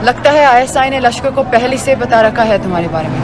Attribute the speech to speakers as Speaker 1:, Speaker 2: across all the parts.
Speaker 1: लगता है आईएसआई ने लश्कर को पहले से बता रखा है तुम्हारे बारे में।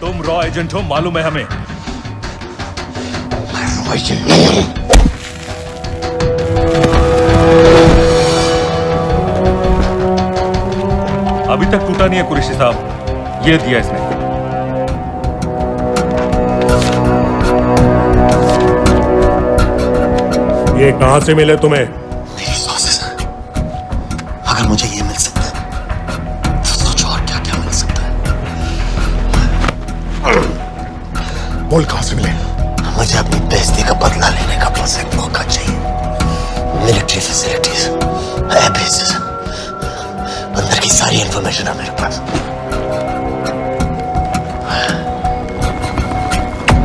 Speaker 2: तुम रॉ एजेंट हो, मालूम है हमें।
Speaker 3: मैं रॉ एजेंट नहीं हूं।
Speaker 2: अभी तक टूटा नहीं है कुरैशी साहब, ये दिया इसने।
Speaker 4: ये कहां से मिले तुम्हें?
Speaker 3: मेरी सॉसेस। अगर मुझे ये मिल सकता है तो सोचो और क्या क्या मिल सकता है।
Speaker 4: बोल कहां से मिले?
Speaker 3: मुझे अपनी बेइज्जती का बदला लेने का बस एक मौका चाहिए। मिलिट्री फैसिलिटीज, एयर बेसेस, अंदर की सारी इंफॉर्मेशन है मेरे पास।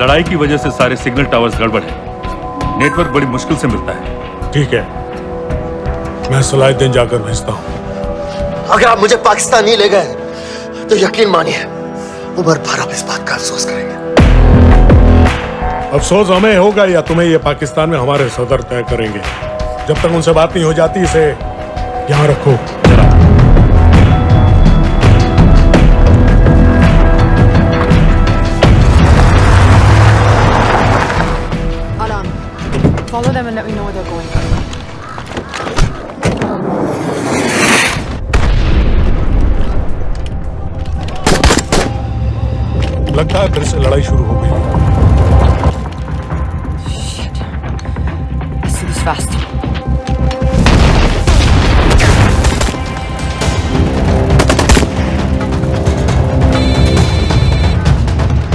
Speaker 2: लड़ाई की वजह से सारे सिग्नल टावर्स गड़बड़ है, नेटवर्क बड़ी मुश्किल से मिलता है।
Speaker 4: ठीक है, मैं सलाहुद्दीन जाकर भेजता हूं।
Speaker 3: अगर आप मुझे पाकिस्तान नहीं ले गए तो यकीन मानिए उमर भर आप इस बात का अफसोस करेंगे।
Speaker 4: अफसोस हमें होगा या तुम्हें ये पाकिस्तान में हमारे सदर तय करेंगे। जब तक उनसे बात नहीं हो जाती इसे यहाँ रखो।
Speaker 1: Follow them and let me know where they're going.
Speaker 4: लगता है फिर से लड़ाई शुरू हो गई।
Speaker 1: Shit. Let's do this fast.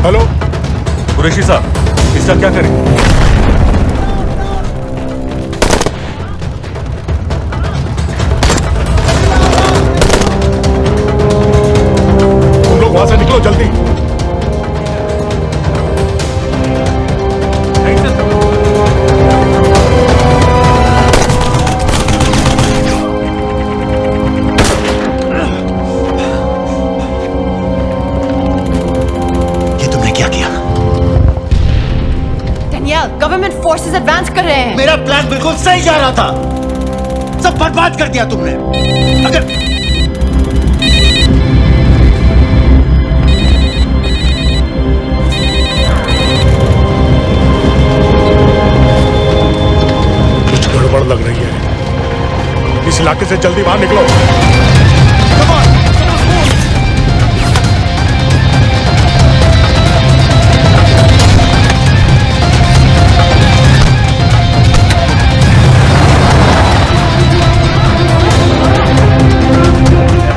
Speaker 4: Hello
Speaker 2: Qureshi साहब, इसका क्या करें?
Speaker 4: वहां से निकलो जल्दी।
Speaker 3: ये तुमने क्या किया?
Speaker 1: Danielle, गवर्नमेंट फोर्सेस एडवांस कर रहे हैं।
Speaker 3: मेरा प्लान बिल्कुल सही जा रहा था, सब बर्बाद कर दिया तुमने। अगर
Speaker 4: लग रही है, इस इलाके से जल्दी बाहर निकलो।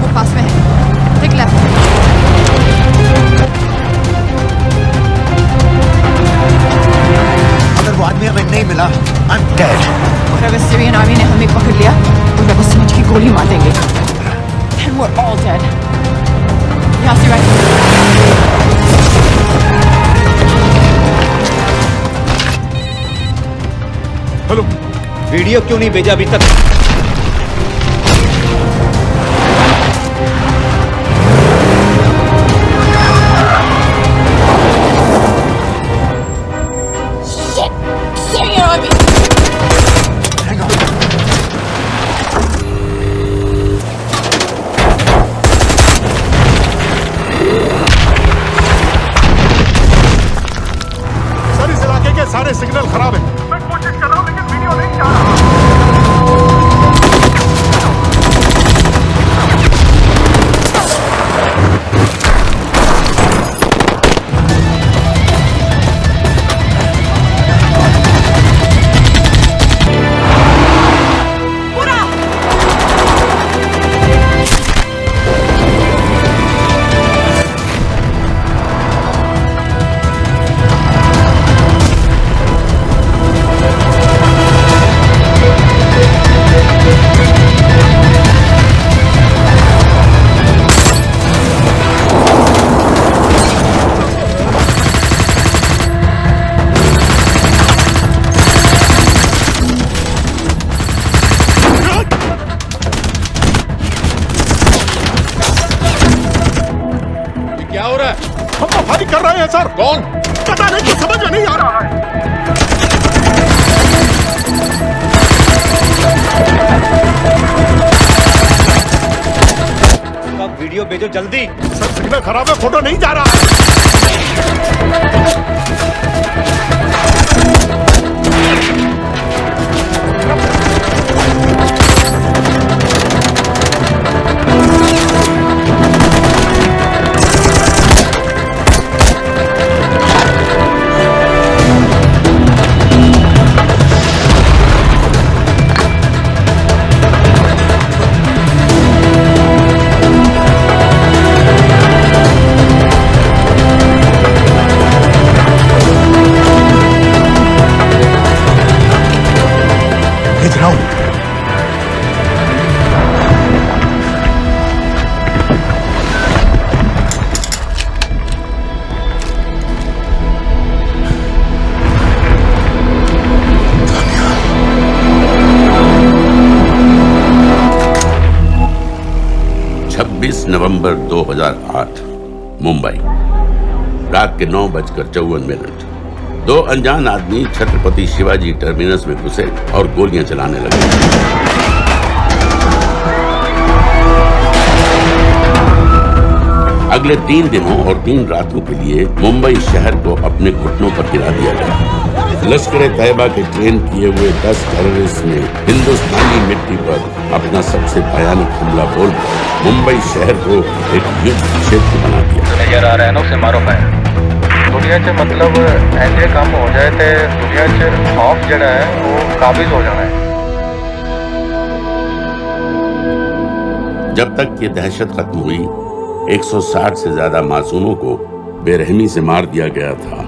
Speaker 1: वो पास में है। Take left.
Speaker 3: अगर वो आदमी हमें नहीं मिला, I'm dead.
Speaker 1: और अगर सीरियन आर्मी ने हमें पकड़ लिया तो मैं बस समझ की गोली मार देंगे। And we're all dead. यहाँ से right.
Speaker 4: हेलो,
Speaker 5: वीडियो क्यों नहीं भेजा अभी तक?
Speaker 4: फायरिंग कर रहे हैं सर। कौन? पता नहीं, कुछ समझ में नहीं आ रहा है।
Speaker 5: वीडियो भेजो जल्दी।
Speaker 4: सर सिग्नल खराब है, फोटो नहीं जा रहा है। भेज रहा हूं।
Speaker 6: नवंबर 2008 मुंबई, रात के 9:54। दो अनजान आदमी छत्रपति शिवाजी टर्मिनस में घुसे और गोलियां चलाने लगे। अगले 3 दिनों और 3 रातों के लिए मुंबई शहर को अपने घुटनों पर गिरा दिया गया। लश्कर तैयबा के ट्रेन किए हुए 10 टेररिस्ट ने हिंदुस्तानी मिट्टी पर अपना सबसे भयानक हमला बोलकर मुंबई शहर को एक युद्ध क्षेत्र बना दिया।
Speaker 7: नजर आ रहा है ना, उसे मारो पाए दुनिया च मतलब ऐसे काम हो जाए थे, दुनिया च खौफ जड़ा है वो काबिज हो जाना है।
Speaker 6: जब तक ये दहशत खत्म हुई, 160 से ज्यादा मासूमों को बेरहमी से मार दिया गया था।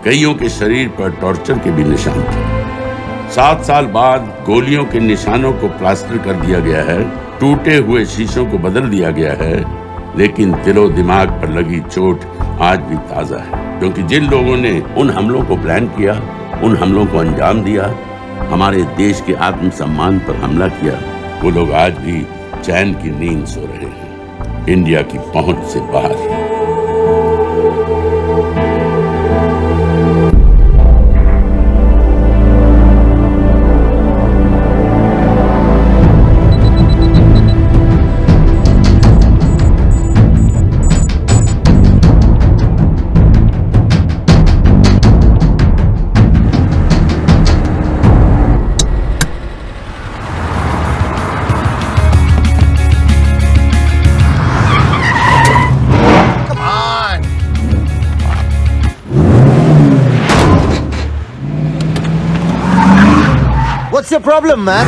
Speaker 6: कईयों के शरीर पर टॉर्चर के भी निशान थे। 7 साल बाद गोलियों के निशानों को प्लास्टर कर दिया गया है, टूटे हुए शीशों को बदल दिया गया है, लेकिन दिलो दिमाग पर लगी चोट आज भी ताजा है। क्योंकि जिन लोगों ने उन हमलों को प्लान किया, उन हमलों को अंजाम दिया, हमारे देश के आत्मसम्मान पर हमला किया, वो लोग आज भी चैन की नींद सो रहे हैं, इंडिया की पहुंच से बाहर।
Speaker 3: What's your problem, man?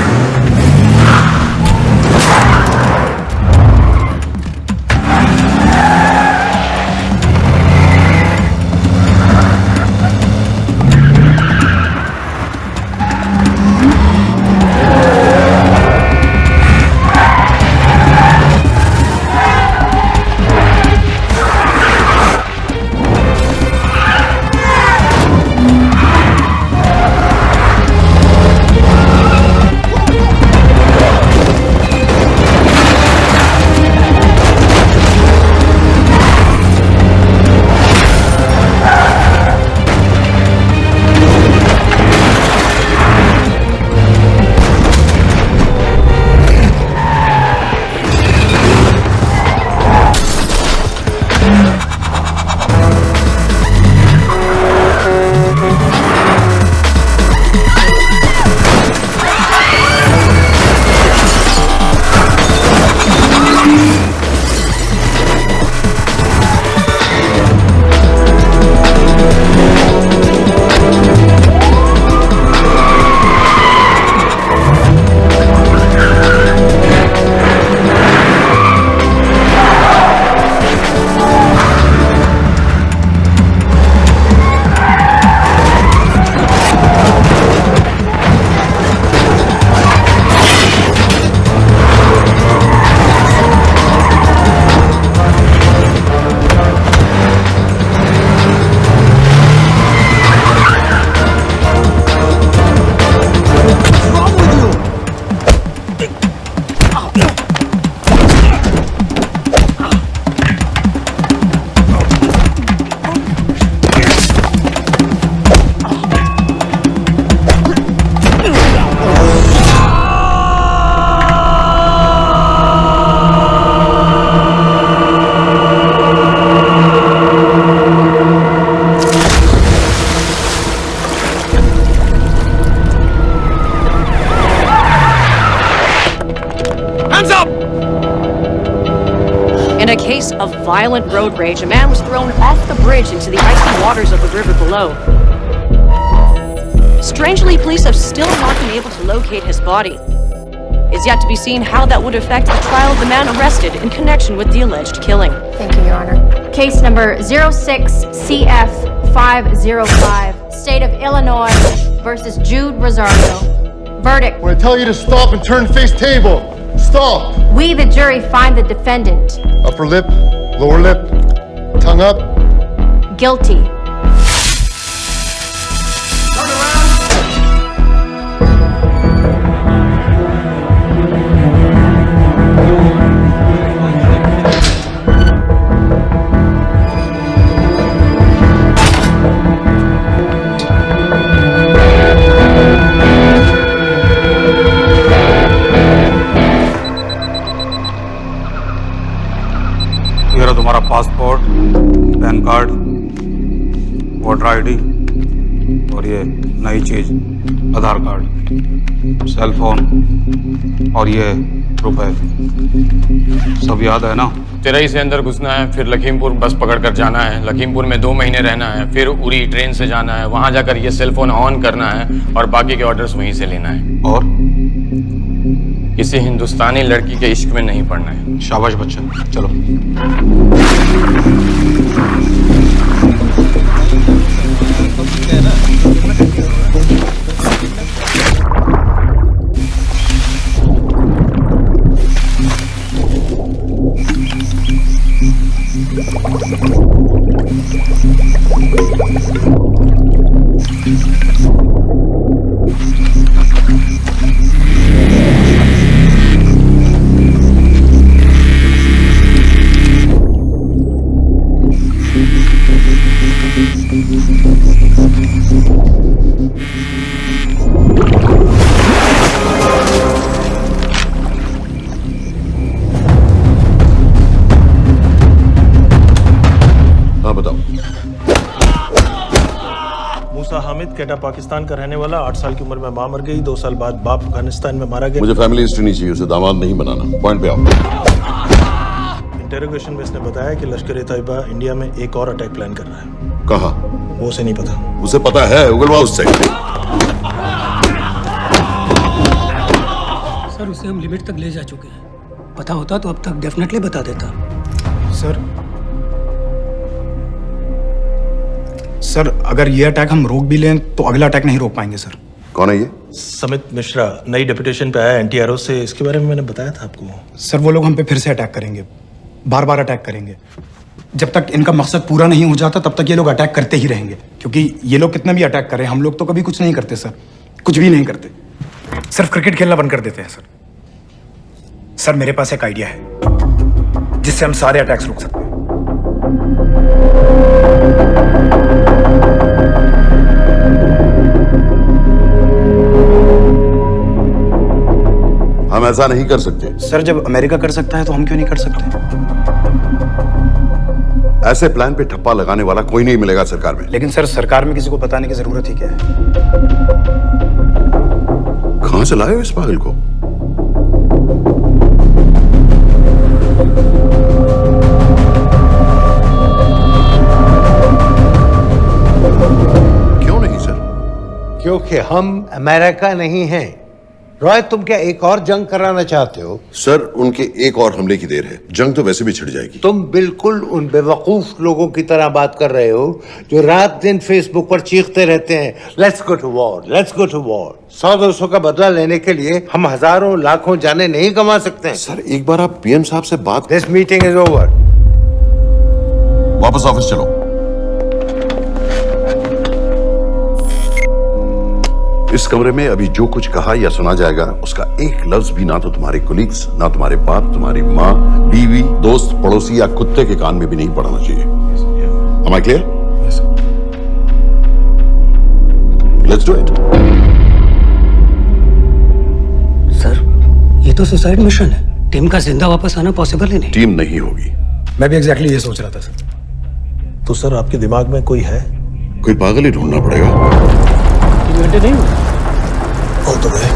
Speaker 8: In a case of violent road rage, a man was thrown off the bridge into the icy waters of the river below. Strangely, police have still not been able to locate his body. It's yet to be seen how that would affect the trial of the man arrested in connection with the alleged killing.
Speaker 9: Thank you, Your Honor. Case number 06-CF-505, State of Illinois versus Jude Rosario. Verdict.
Speaker 10: When I tell you to stop and turn face table, stop.
Speaker 9: We, the jury, find the defendant
Speaker 10: Upper lip, lower lip, tongue up.
Speaker 9: guilty.
Speaker 11: तुम्हारा passport, pan card, voter ID और ये नई चीज आधार card, cell phone और ये रुपए सब याद है ना?
Speaker 7: तेरई से अंदर घुसना है, फिर लखीमपुर बस पकड़कर जाना है, लखीमपुर में 2 महीने रहना है, फिर उरी ट्रेन से जाना है, वहां जाकर ये सेल फोन ऑन करना है और बाकी के ऑर्डर्स वहीं से लेना है।
Speaker 11: और
Speaker 7: किसी हिंदुस्तानी लड़की के इश्क में नहीं पड़ना है।
Speaker 11: शाबाश बच्चा, चलो।
Speaker 12: कैटा पाकिस्तान का रहने वाला, 8 साल की उम्र में मां मर गई, 2 साल बाद बाप अफगानिस्तान में मारा गया।
Speaker 10: मुझे फैमिली हिस्ट्री नहीं चाहिए, उसे दामाद नहीं बनाना। पॉइंट पे आओ।
Speaker 12: इंटेरोगेशन में इसने बताया कि लश्कर-ए-तैयबा इंडिया में एक और अटैक प्लान कर रहा है।
Speaker 10: कहाँ?
Speaker 12: वो उसे नहीं पता।
Speaker 10: उसे पता है, उगलवा उससे।
Speaker 13: सर उसे हम लिमिट तक ले जा चुके हैं। पता होता तो अब तक डेफिनेटली बता देता।
Speaker 14: सर अगर ये अटैक हम रोक भी लें तो अगला अटैक नहीं रोक पाएंगे सर।
Speaker 10: कौन है ये?
Speaker 12: समित मिश्रा, नई डेपुटेशन पे आया एंटी-एरो से। इसके बारे में मैंने बताया था आपको।
Speaker 14: सर वो लोग हम पे फिर से अटैक करेंगे, बार बार अटैक करेंगे। जब तक इनका मकसद पूरा नहीं हो जाता तब तक ये लोग अटैक करते ही रहेंगे, क्योंकि ये लोग कितना भी अटैक करें हम लोग तो कभी कुछ नहीं करते सर, कुछ भी नहीं करते। सिर्फ क्रिकेट खेलना बंद कर देते हैं सर। सर मेरे पास एक आइडिया है जिससे हम सारे अटैक्स रोक सकते हैं।
Speaker 10: हम ऐसा नहीं कर सकते।
Speaker 14: सर जब अमेरिका कर सकता है तो हम क्यों नहीं कर सकते?
Speaker 10: ऐसे प्लान पे ठप्पा लगाने वाला कोई नहीं मिलेगा सरकार में।
Speaker 14: लेकिन सर सरकार में किसी को बताने की जरूरत ही क्या है?
Speaker 10: कहां से लाए हो इस पागल को? क्यों नहीं सर?
Speaker 15: क्योंकि हम अमेरिका नहीं हैं। रॉय तुम क्या एक और जंग कराना चाहते हो?
Speaker 10: सर उनके एक और हमले की देर है, जंग तो वैसे भी छिड़ जाएगी।
Speaker 15: तुम बिल्कुल उन बेवकूफ लोगों की तरह बात कर रहे हो जो रात दिन फेसबुक पर चीखते रहते हैं let's go to war, let's go to war. 100-200 का बदला लेने के लिए हम हजारों लाखों जाने नहीं कमा सकते।
Speaker 10: सर एक बार आप पीएम साहब से बात।
Speaker 15: This meeting is over.
Speaker 10: वापस ऑफिस चलो। इस कमरे में अभी जो कुछ कहा या सुना जाएगा उसका एक लफ्ज भी ना तो तुम्हारे कोलीग्स, ना तुम्हारे बाप, तुम्हारी माँ, बीवी, दोस्त, पड़ोसी या कुत्ते के कान में भी नहीं पड़ना चाहिए। Am I clear?
Speaker 14: Yes, sir.
Speaker 10: Let's do it.
Speaker 13: Sir ये तो सुसाइड मिशन है, टीम का जिंदा वापस आना पॉसिबल ही नहीं।
Speaker 10: टीम नहीं होगी।
Speaker 14: मैं भी एग्जैक्टली ये सोच रहा था सर।
Speaker 12: तो सर आपके दिमाग में कोई है?
Speaker 10: कोई पागल ही ढूंढना पड़ेगा।
Speaker 13: 3 घंटे नहीं हुए।
Speaker 12: हो तो गए।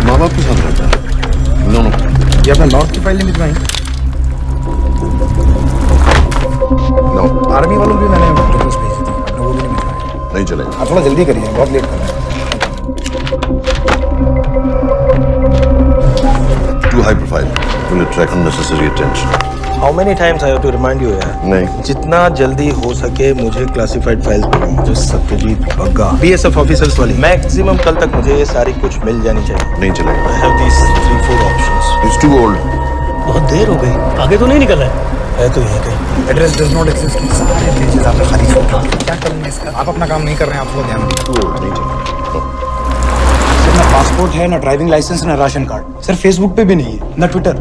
Speaker 10: माँ बाप के साथ रहते
Speaker 14: फाइल नहीं भिजवाई?
Speaker 10: नो,
Speaker 14: आर्मी वालों भी मैंने रिक्वेस्ट भेजी थी, आपने वो भी नहीं भिजवाई।
Speaker 10: नहीं चलेगा।
Speaker 14: आप थोड़ा जल्दी करिए, बहुत लेट कर रहे हैं।
Speaker 10: Too high profile. Will attract unnecessary attention.
Speaker 12: How many times I have to remind you यार?
Speaker 10: नहीं।
Speaker 12: जितना जल्दी हो सके मुझे क्लासिफाइड फाइल्स बनाओ, जो सत्यजीत बग्गा BSF ऑफिसर्स वाली। मैक्सिमम कल तक मुझे ये सारी कुछ मिल जानी चाहिए।
Speaker 10: नहीं चलेगा।
Speaker 12: I have these 3-4 options.
Speaker 10: It's too old.
Speaker 13: बहुत देर हो गई, आगे तो नहीं निकल रहा
Speaker 12: है तो यही कहीं।
Speaker 14: Address does not exist. सारे पेजेस आपने खाली छोड़ दिए। क्या करेंगे इसका? आप अपना काम नहीं कर रहे हैं, आपको ध्यान दीजिए।
Speaker 10: Too old. नहीं चलेगा।
Speaker 14: सर ना पासपोर्ट है, ना ड्राइविंग लाइसेंस, ना राशन कार्ड। सर फेसबुक पे भी नहीं है, ना ट्विटर।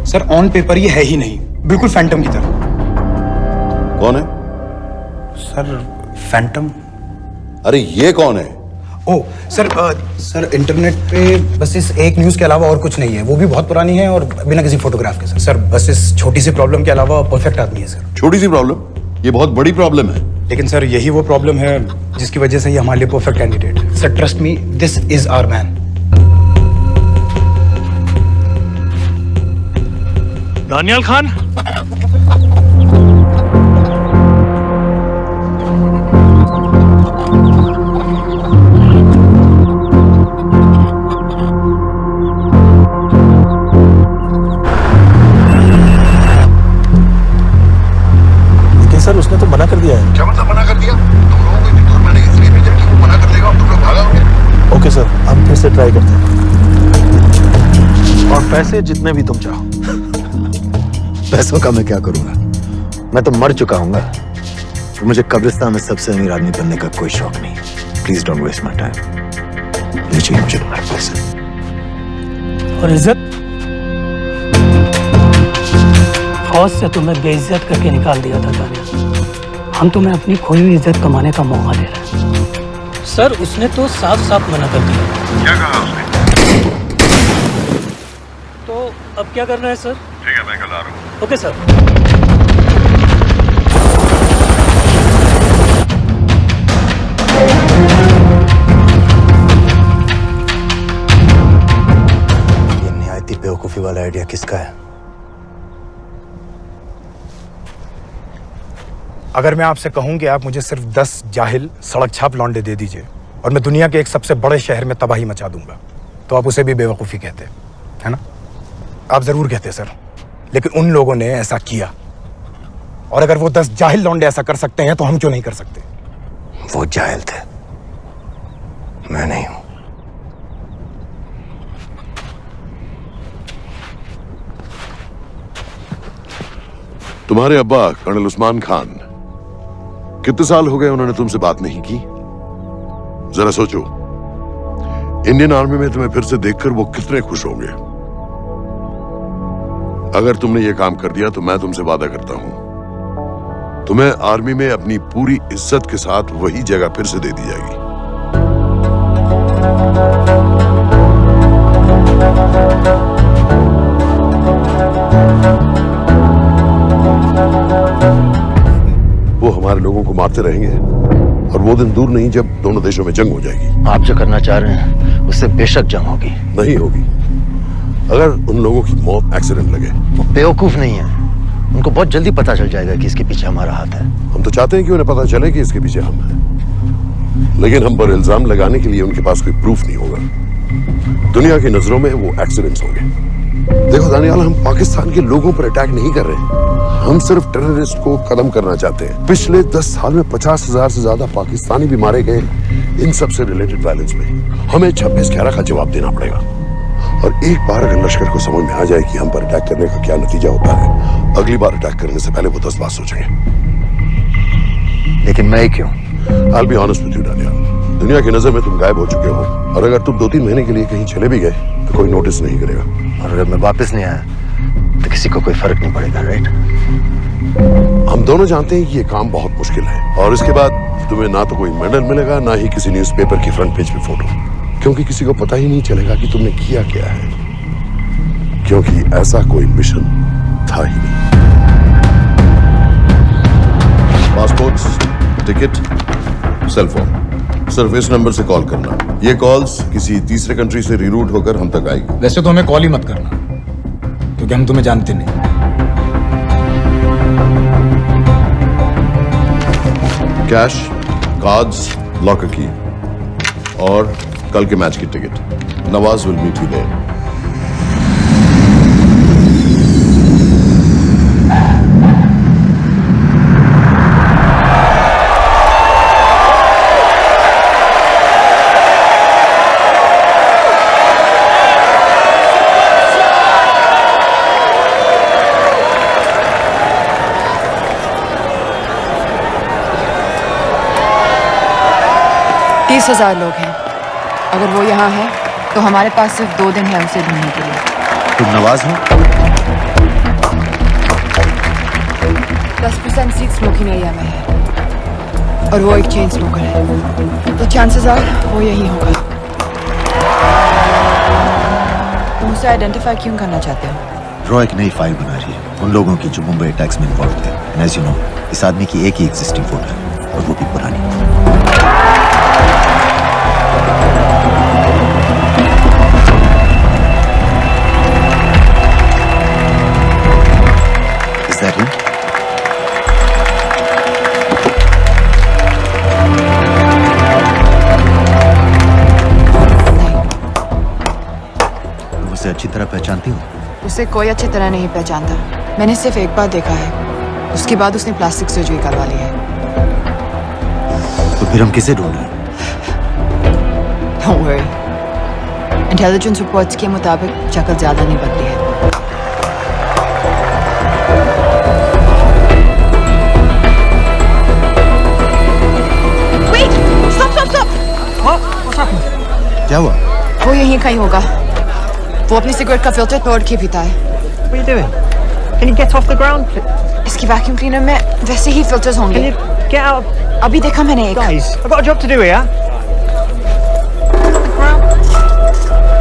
Speaker 14: सर ऑन पेपर ये है ही नहीं, बिल्कुल फैंटम की तरह।
Speaker 10: कौन है?
Speaker 14: Sir Phantom.
Speaker 10: अरे ये कौन है?
Speaker 14: ओ सर इंटरनेट पे बस इस एक न्यूज के अलावा और कुछ नहीं है, वो भी बहुत पुरानी है और बिना किसी फोटोग्राफ के। सर बस इस छोटी सी प्रॉब्लम के अलावा परफेक्ट आदमी है सर।
Speaker 10: छोटी सी प्रॉब्लम? ये बहुत बड़ी प्रॉब्लम है।
Speaker 14: लेकिन सर यही वो प्रॉब्लम है जिसकी वजह से ये हमारे लिए परफेक्ट कैंडिडेट है। Sir trust me, this is our man.
Speaker 12: Daniyal Khan. लेकिन सर उसने तो मना कर दिया है।
Speaker 10: क्या मतलब मना कर दिया? तुम लोगों को इतनी दूर मैंने इसलिए भेजा कि वो मना कर देगा और तुम लोग भागोगे।
Speaker 12: ओके सर, हम फिर से ट्राई करते हैं और पैसे जितने भी तुम चाहो।
Speaker 16: पैसों का मैं क्या करूंगा? मैं तो मर चुका हूंगा। तो मुझे कब्रिस्तान में सबसे अमीर आदमी बनने का कोई शौक नहीं। Please don't waste my time. ये चाहिए मुझे तुम्हारे पैसे।
Speaker 13: और इज्जत? फौज से तुम्हें बेइज्जत करके निकाल दिया था दानिया। हम तुम्हें अपनी खोई हुई इज्जत कमाने का मौका दे रहे हैं। सर उसने तो साफ साफ मना कर दिया।
Speaker 10: क्या कहा उसने?
Speaker 13: तो अब क्या करना है सर?
Speaker 10: ठीक है, मैं कल आ रहा हूँ।
Speaker 13: Okay sir.
Speaker 16: ये निहायती बेवकूफी वाला आइडिया किसका है?
Speaker 14: अगर मैं आपसे कहूं कि आप मुझे सिर्फ 10 जाहिल सड़क छाप लौंडे दे दीजिए और मैं दुनिया के एक सबसे बड़े शहर में तबाही मचा दूंगा, तो आप उसे भी बेवकूफ़ी कहते, है ना? आप जरूर कहते सर, लेकिन उन लोगों ने ऐसा किया। और अगर वो 10 जाहिल लौंडे ऐसा कर सकते हैं तो हम क्यों नहीं कर सकते?
Speaker 16: वो जाहिल थे, मैं नहीं हूं।
Speaker 10: तुम्हारे अब्बा कर्नल उस्मान खान, कितने साल हो गए उन्होंने तुमसे बात नहीं की? जरा सोचो, इंडियन आर्मी में तुम्हें फिर से देखकर वो कितने खुश होंगे। अगर तुमने ये काम कर दिया तो मैं तुमसे वादा करता हूं, तुम्हें आर्मी में अपनी पूरी इज्जत के साथ वही जगह फिर से दे दी जाएगी। वो हमारे लोगों को मारते रहेंगे और वो दिन दूर नहीं जब दोनों देशों में जंग हो जाएगी।
Speaker 16: आप जो करना चाह रहे हैं उससे बेशक जंग होगी।
Speaker 10: नहीं होगी। अगर उन लोगों की मौत एक्सीडेंट लगे।
Speaker 16: वो बेवकूफ नहीं है, उनको बहुत जल्दी पता चल जाएगा कि इसके पीछे हमारा हाथ है।
Speaker 10: हम तो चाहते हैं कि उन्हें पता चले कि इसके पीछे हम हैं, लेकिन हम पर इल्जाम लगाने के लिए उनके पास कोई प्रूफ नहीं होगा। दुनिया की नजरों में वो एक्सीडेंट्स होंगे। देखो दानियाल, हम पाकिस्तान के लोगों पर अटैक नहीं कर रहे, हम सिर्फ टेररिस्ट को खत्म करना चाहते हैं। पिछले 10 साल में 50,000 से ज्यादा पाकिस्तानी भी मारे गए इन सब से रिलेटेड वायलेंस में। हमें 26/11 का जवाब देना पड़ेगा। और एक बार अगर लश्कर को समझ में आ जाए कि हम पर अटैक करने का क्या नतीजा होता है, अगली बार अटैक करने से पहले वो 10 बार सोचेंगे।
Speaker 16: लेकिन मैं क्यों?
Speaker 10: I'll be honest with you, Daniyal, दुनिया की नजर में तुम गायब हो चुके हो और अगर तुम 2-3 महीने के लिए कहीं चले भी गए तो कोई नोटिस नहीं करेगा।
Speaker 16: और अगर मैं वापस नहीं आया तो किसी को कोई फर्क नहीं पड़ेगा, राइट?
Speaker 10: हम दोनों जानते हैं कि ये काम बहुत मुश्किल है और इसके बाद तुम्हें ना तो कोई मेडल मिलेगा, ना ही किसी न्यूज़पेपर की फ्रंट पेज पे फोटो, क्योंकि किसी को पता ही नहीं चलेगा कि तुमने किया क्या है, क्योंकि ऐसा कोई मिशन था ही नहीं। पासपोर्ट, टिकट, सेल फोन, सिर्फ इस नंबर से कॉल करना। ये कॉल्स किसी तीसरे कंट्री से रीरूट होकर हम तक आएगी।
Speaker 14: वैसे तो हमें कॉल ही मत करना, क्योंकि हम तुम्हें जानते नहीं।
Speaker 10: कैश, कार्ड्स, लॉकर की और कल के मैच की ticket. Nawaz will meet you there.
Speaker 1: तीस 30,000 लोग हैं। अगर वो यहाँ है तो हमारे पास सिर्फ 2 दिन है उसे ढूंढने के लिए।
Speaker 16: तुम नवाज हो?
Speaker 1: 10% सीट स्मोकिंग एरिया में है और वो एक चेन स्मोकर है, तो चांसेस आर वो यही होगा। तुम उसे आइडेंटिफाई क्यों करना चाहते हो?
Speaker 16: रॉ एक नई फाइल बना रही है उन लोगों की जो मुंबई अटैक्स में इन्वॉल्व थे। एंड एज यू नो, इस आदमी की एक ही एग्जिस्टिंग फोटो है और वो भी पुरानी। Is that him? तुम उसे अच्छी तरह पहचानती हो?
Speaker 1: उसे कोई अच्छी तरह नहीं पहचानता। मैंने सिर्फ एक बार देखा है, उसके बाद उसने प्लास्टिक सर्जरी करवा ली है।
Speaker 16: तो फिर हम किसे ढूंढ रहे हैं?
Speaker 1: Don't worry. इंटेलिजेंस रिपोर्ट्स के मुताबिक शक्ल ज्यादा नहीं बदली है। Wait! Stop! Stop! Stop! What's happened?
Speaker 16: क्या हुआ?
Speaker 1: वो यहीं कहीं होगा। वो अपनी सिगरेट का फिल्टर तोड़ के पीता है।
Speaker 17: What are you doing? Can you get off the ground?
Speaker 1: इसकी वैक्यूम क्लीनर में वैसे ही फिल्टर्स होंगे।
Speaker 17: Can you get out?
Speaker 1: अभी देखा मैंने एक।
Speaker 17: Guys, I've got a job to do here.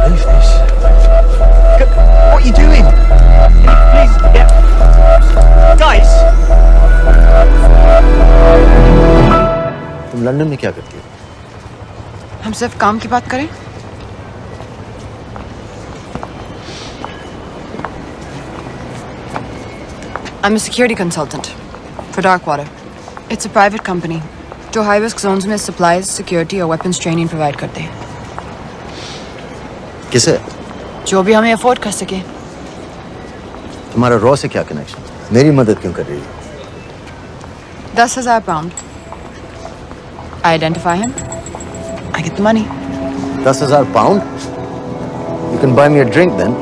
Speaker 16: Leave this.
Speaker 17: What are you doing? Can you please get... Guys!
Speaker 16: तुम London में क्या करती हो?
Speaker 1: हम सिर्फ काम की बात करें? I'm a security consultant for Darkwater. It's a private company जो high risk zones में supplies, security और weapons training provide करते हैं।
Speaker 16: किसे?
Speaker 1: जो भी हमें अफोर्ड कर सके।
Speaker 16: तुम्हारा रॉ से क्या कनेक्शन? मेरी मदद क्यों कर रही है?
Speaker 1: 10,000 pound. I identify him. I get the money.
Speaker 16: 10,000 pound? You can buy me a drink then.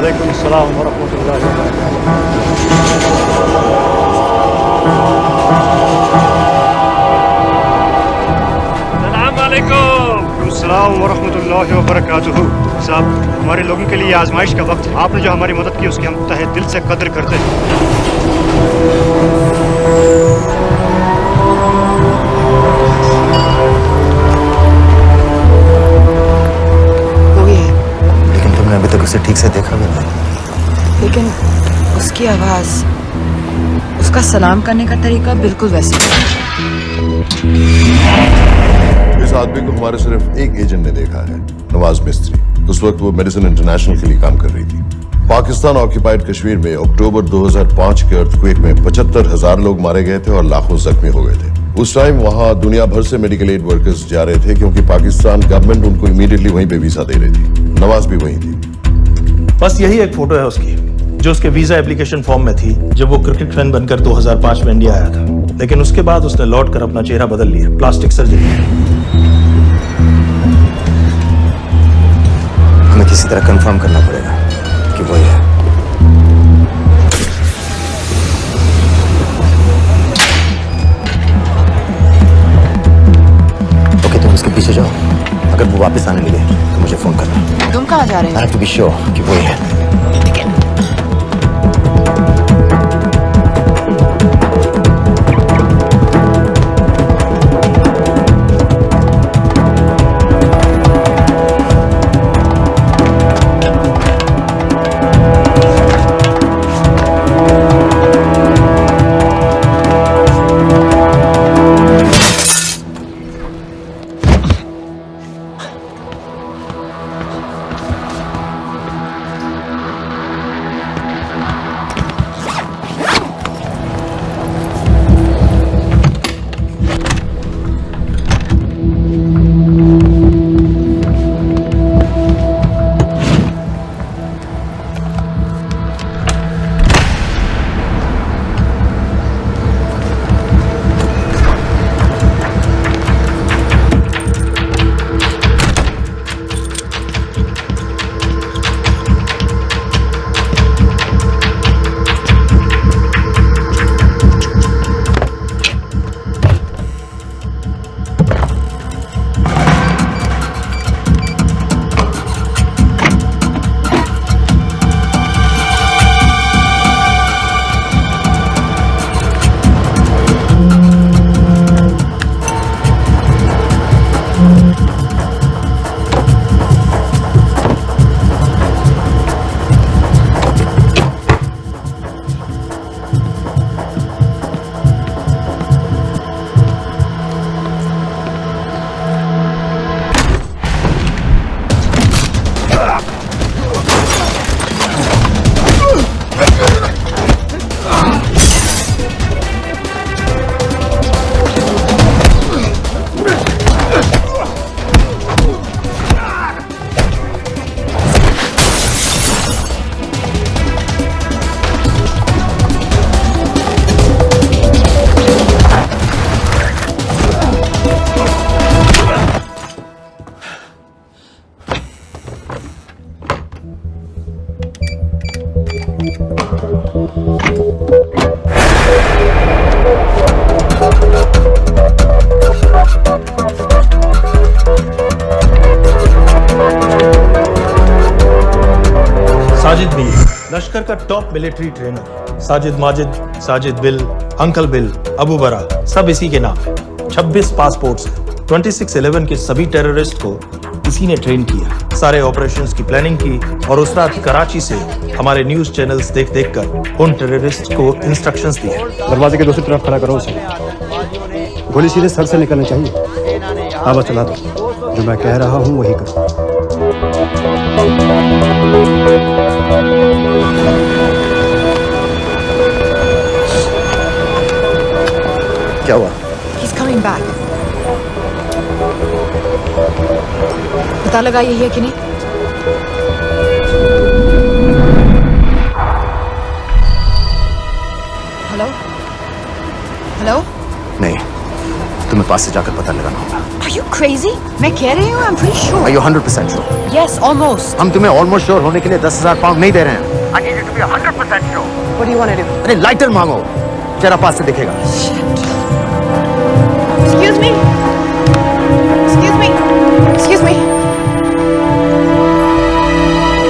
Speaker 18: वालेकुम सलाम व रहमतुल्लाहि व बरकातुहू। सलाम व रहमतुल्लाहि व बरकातुहू। साहब, हमारे लोगों के लिए आजमाइश का वक्त है। आपने जो हमारी मदद की उसकी हम तहे दिल से कदर करते हैं।
Speaker 16: अभी तक उसे ठीक से देखा भी नहीं।
Speaker 1: लेकिन उसकी आवाज, उसका सलाम करने का तरीका बिल्कुल वैसे।
Speaker 10: इस आदमी को हमारे सिर्फ एक एजेंट ने देखा है, नवाज मिस्त्री। उस वक्त वो मेडिसिन इंटरनेशनल के लिए काम कर रही थी। पाकिस्तान ऑक्यूपाइड कश्मीर में अक्टूबर 2005 के अर्थक्वेक में 75,000 लोग मारे गए थे और लाखों जख्मी हो गए थे। उस टाइम वहां दुनिया भर से मेडिकल एड वर्कर्स जा रहे थे क्योंकि पाकिस्तान गवर्नमेंट उनको इमीडिएटली वहीं पे वीजा दे रही थी। नवाज भी वहीं थी।
Speaker 12: बस यही एक फोटो है उसकी, जो उसके वीजा एप्लीकेशन फॉर्म में थी जब वो क्रिकेट फैन बनकर 2005 में इंडिया आया था। लेकिन उसके बाद उसने लौट कर अपना चेहरा बदल लिया, प्लास्टिक सर्जरी।
Speaker 16: हमें किसी तरह कंफर्म करना पड़ेगा कि वो है। ओके, तुम उसके पीछे जाओ। अगर वो वापस आने लगे तो मुझे फोन करना।
Speaker 1: तुम कहाँ जा रहे हो?
Speaker 16: I have to be sure कि वो है।
Speaker 12: साजिद बिल, लश्कर का top military trainer. Sajid Majid, Sajid bill, uncle bill, Abu बरा, सब इसी के नाम है। 26 पासपोर्ट्स हैं। 26/11 के सभी टेररिस्ट को इसी ने ट्रेन किया। सारे ऑपरेशंस की प्लानिंग की और उस रात कराची से हमारे न्यूज चैनल्स देख देख कर उन टेररिस्ट को इंस्ट्रक्शंस दिए।
Speaker 18: दरवाजे के दूसरी तरफ खड़ा करो उसे। गोली सीधे सर से निकलनी चाहिए। हाँ बस चला दो, जो मैं कह रहा हूँ वही करो।
Speaker 16: क्या हुआ?
Speaker 1: He's coming back. पता लगा यही है कि नहीं? हेलो? हेलो?
Speaker 16: नहीं, तुम्हें पास से जाकर पता लगाना होगा।
Speaker 1: Are you crazy? मैं कह रही हूँ, I'm pretty sure.
Speaker 16: Are you 100% sure?
Speaker 1: Yes, almost.
Speaker 16: हम तुम्हें almost sure होने के लिए 10,000 पाउंड नहीं दे रहे हैं. I need you to be 100% sure.
Speaker 1: What do you want to do?
Speaker 16: अरे लाइटर मांगो, चेहरा पास से दिखेगा.
Speaker 1: Excuse me. Excuse me. Excuse me.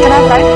Speaker 1: Can I have light?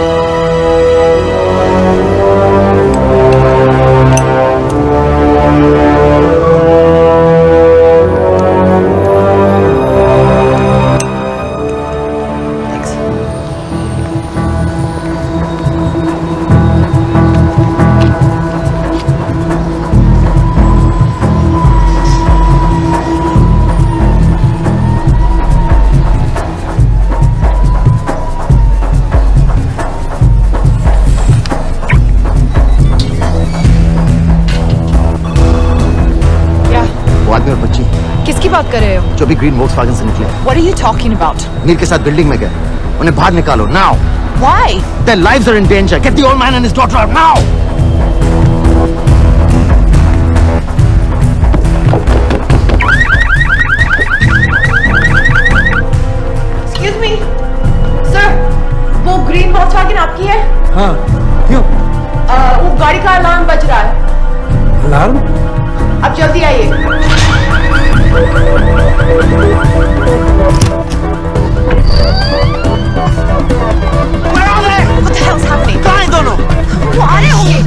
Speaker 1: किसकी बात कर रहे हो?
Speaker 16: जो भी ग्रीन वोक्सवैगन से निकले.
Speaker 1: What are you talking about?
Speaker 16: नील के साथ बिल्डिंग में गए. उन्हें बाहर निकालो now.
Speaker 1: Why?
Speaker 16: Their lives are in danger. Get the old man and his daughter out now.
Speaker 1: Excuse me, sir. वो ग्रीन वोक्सवैगन आपकी है?
Speaker 14: हाँ. क्यों?
Speaker 1: वो गाड़ी का अलार्म बज रहा है.
Speaker 14: अलार्म?
Speaker 1: अब जल्दी आइए. What the hell's happening?
Speaker 16: कहाँ हैं दोनों?
Speaker 1: वो आ रहे होंगे.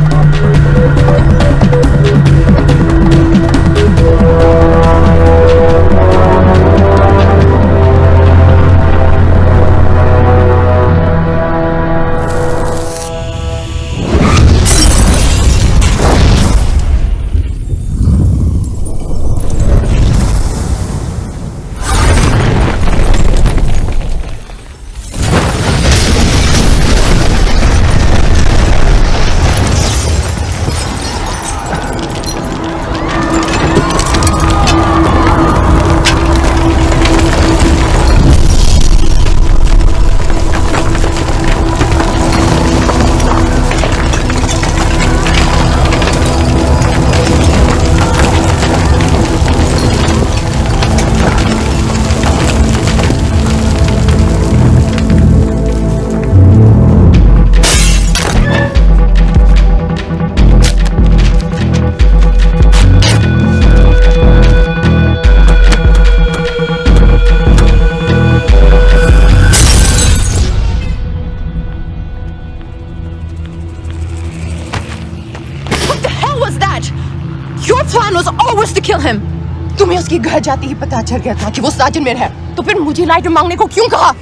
Speaker 1: तुम्हें उसके घर जाते ही पता चल गया था कि वो साजन में है, तो फिर मुझे लाइटर मांगने को क्यों कहा?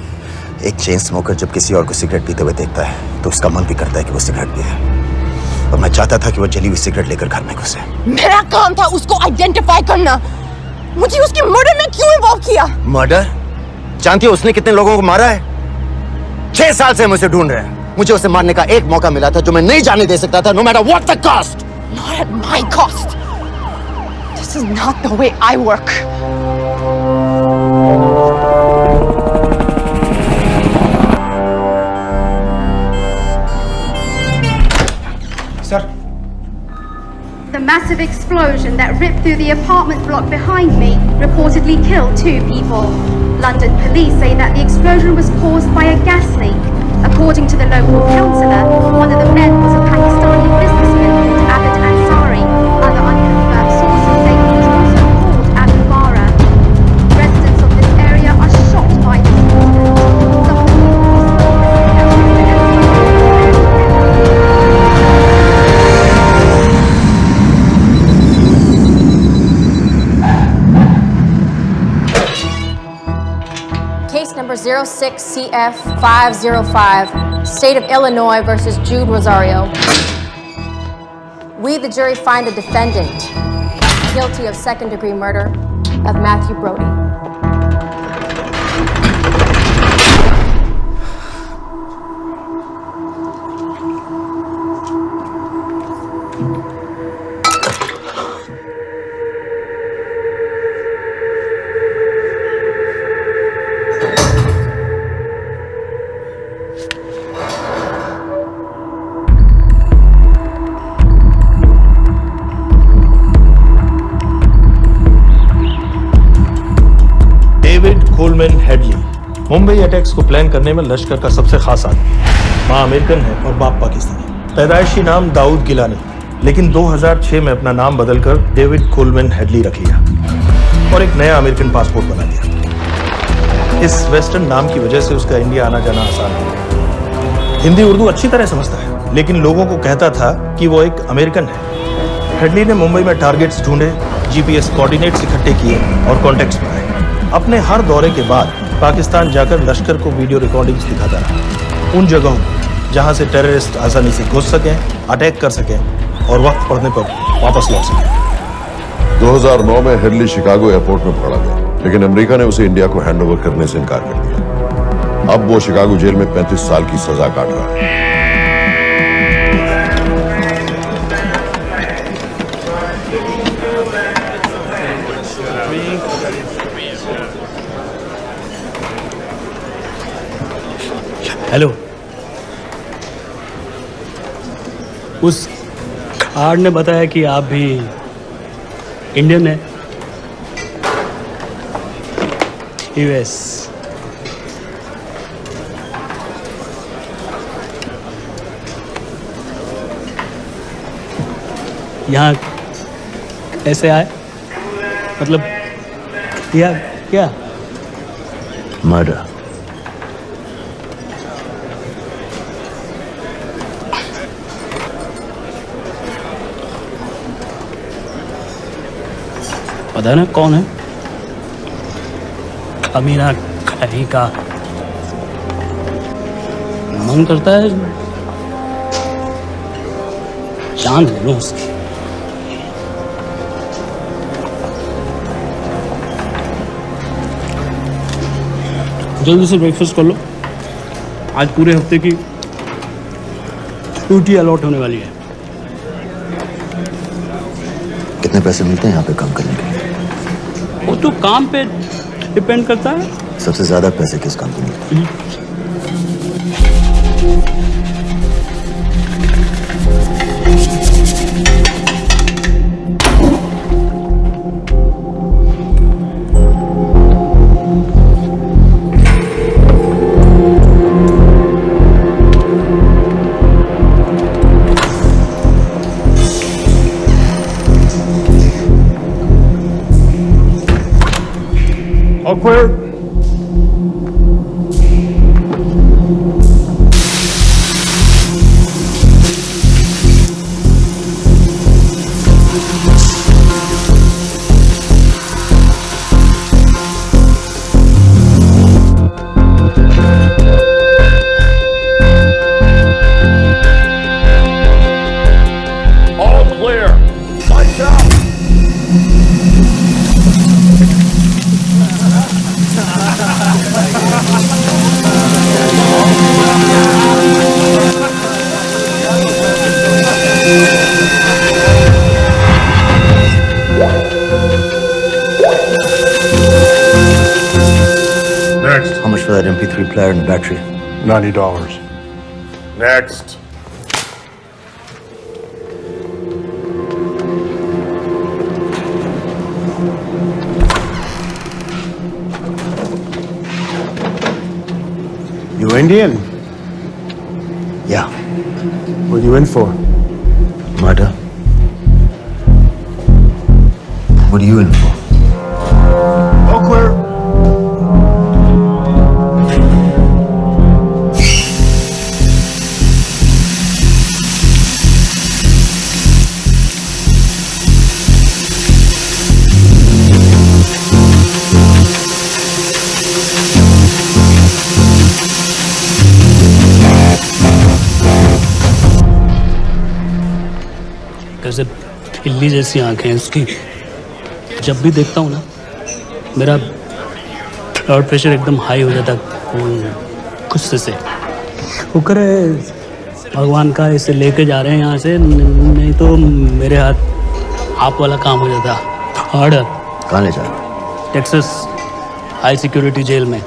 Speaker 16: एक चेन स्मोकर जब किसी और को सिगरेट पीते हुए देखता है तो उसका मन भी करता है कि वो सिगरेट पिए, और मैं चाहता था कि वो जली हुई सिगरेट लेकर घर में घुसे.
Speaker 1: मेरा काम था उसको आइडेंटिफाई करना. मुझे उसके मर्डर में क्यों इन्वॉल्व किया?
Speaker 16: मर्डर? जानती हो उसने कितने लोगों को मारा है? 6 साल से हम उसे ढूंढ रहे हैं. मुझे उसे मारने का एक मौका मिला था जो मैं नहीं जाने दे सकता था, no matter what the cost.
Speaker 1: Not at my cost. This is not the way I work.
Speaker 14: Sir.
Speaker 19: The massive explosion that ripped through the apartment block behind me reportedly killed 2 people. London police say that the explosion was caused by a gas leak. According to the local councillor, one of the men was a Pakistani businessman called Abid Ansari. Other unconfirmed sources say he was also called Abu Bara. Residents of this area are shocked by this incident. Some of the
Speaker 9: Case number 06CF505, State of Illinois versus Jude Rosario. We, the jury, find the defendant guilty of second-degree murder of Matthew Brody.
Speaker 12: Mumbai attacks को plan करने में लश्कर का सबसे खास आदमी, माँ American है और बाप पाकिस्तानी। पैदाइशी नाम दाऊद गिलानी, लेकिन 2006 में अपना नाम बदलकर डेविड कोलमैन हेडली रख लिया और एक नया अमेरिकन पासपोर्ट बना लिया। इस वेस्टर्न नाम की वजह से उसका इंडिया आना जाना आसान है। हिंदी उर्दू अच्छी तरह समझता है, लेकिन लोगों को कहता था कि वो एक अमेरिकन है। हेडली ने मुंबई में टारगेट्स ढूंढे, जीपीएस कोऑर्डिनेट्स इकट्ठे किए और कॉन्टेक्ट्स बनाए। अपने हर दौरे के बाद पाकिस्तान जाकर लश्कर को वीडियो रिकॉर्डिंग्स दिखाता रहा, उन जगहों जहां से टेररिस्ट आसानी से घुस सकें, अटैक कर सकें और वक्त पड़ने पर वापस लौट सकें।
Speaker 10: 2009 में हेडली शिकागो एयरपोर्ट में पकड़ा गया, लेकिन अमेरिका ने उसे इंडिया को हैंडओवर करने से इनकार कर दिया। अब वो शिकागो जेल में 35 साल की सजा काट रहा है।
Speaker 13: हेलो, उस कार्ड ने बताया कि आप भी इंडियन है। यूएस। यहाँ कैसे आए? मतलब क्या क्या?
Speaker 16: मर्डर।
Speaker 13: पता ना कौन है? अमीना कहीं का। मन करता है जान ले लो उसकी। जल्दी से ब्रेकफास्ट कर लो, आज पूरे हफ्ते की ड्यूटी अलॉट होने वाली है।
Speaker 16: कितने पैसे मिलते हैं यहाँ पे काम करने के लिए?
Speaker 13: वो तो काम पे डिपेंड करता है।
Speaker 16: सबसे ज्यादा पैसे किस काम को मिलते हैं?
Speaker 4: Awkward.
Speaker 6: All clear. Lights out.
Speaker 4: Next.
Speaker 16: How much for that MP3 player and battery?
Speaker 4: $90.
Speaker 6: Next.
Speaker 11: You Indian?
Speaker 16: Yeah.
Speaker 11: What you in for?
Speaker 16: Murder. What are you in for?
Speaker 11: All clear.
Speaker 13: कैसे बिल्ली जैसी आंखें हैं उसकी। जब भी देखता हूँ ना, मेरा ब्लड प्रेशर एकदम हाई हो जाता गुस्से से। शुक्र है भगवान का इसे लेके जा रहे हैं यहाँ से, नहीं तो मेरे हाथ आप वाला काम हो जाता। हार्ड।
Speaker 16: कहाँ ले जा रहे हो?
Speaker 13: टेक्सास हाई सिक्योरिटी जेल में।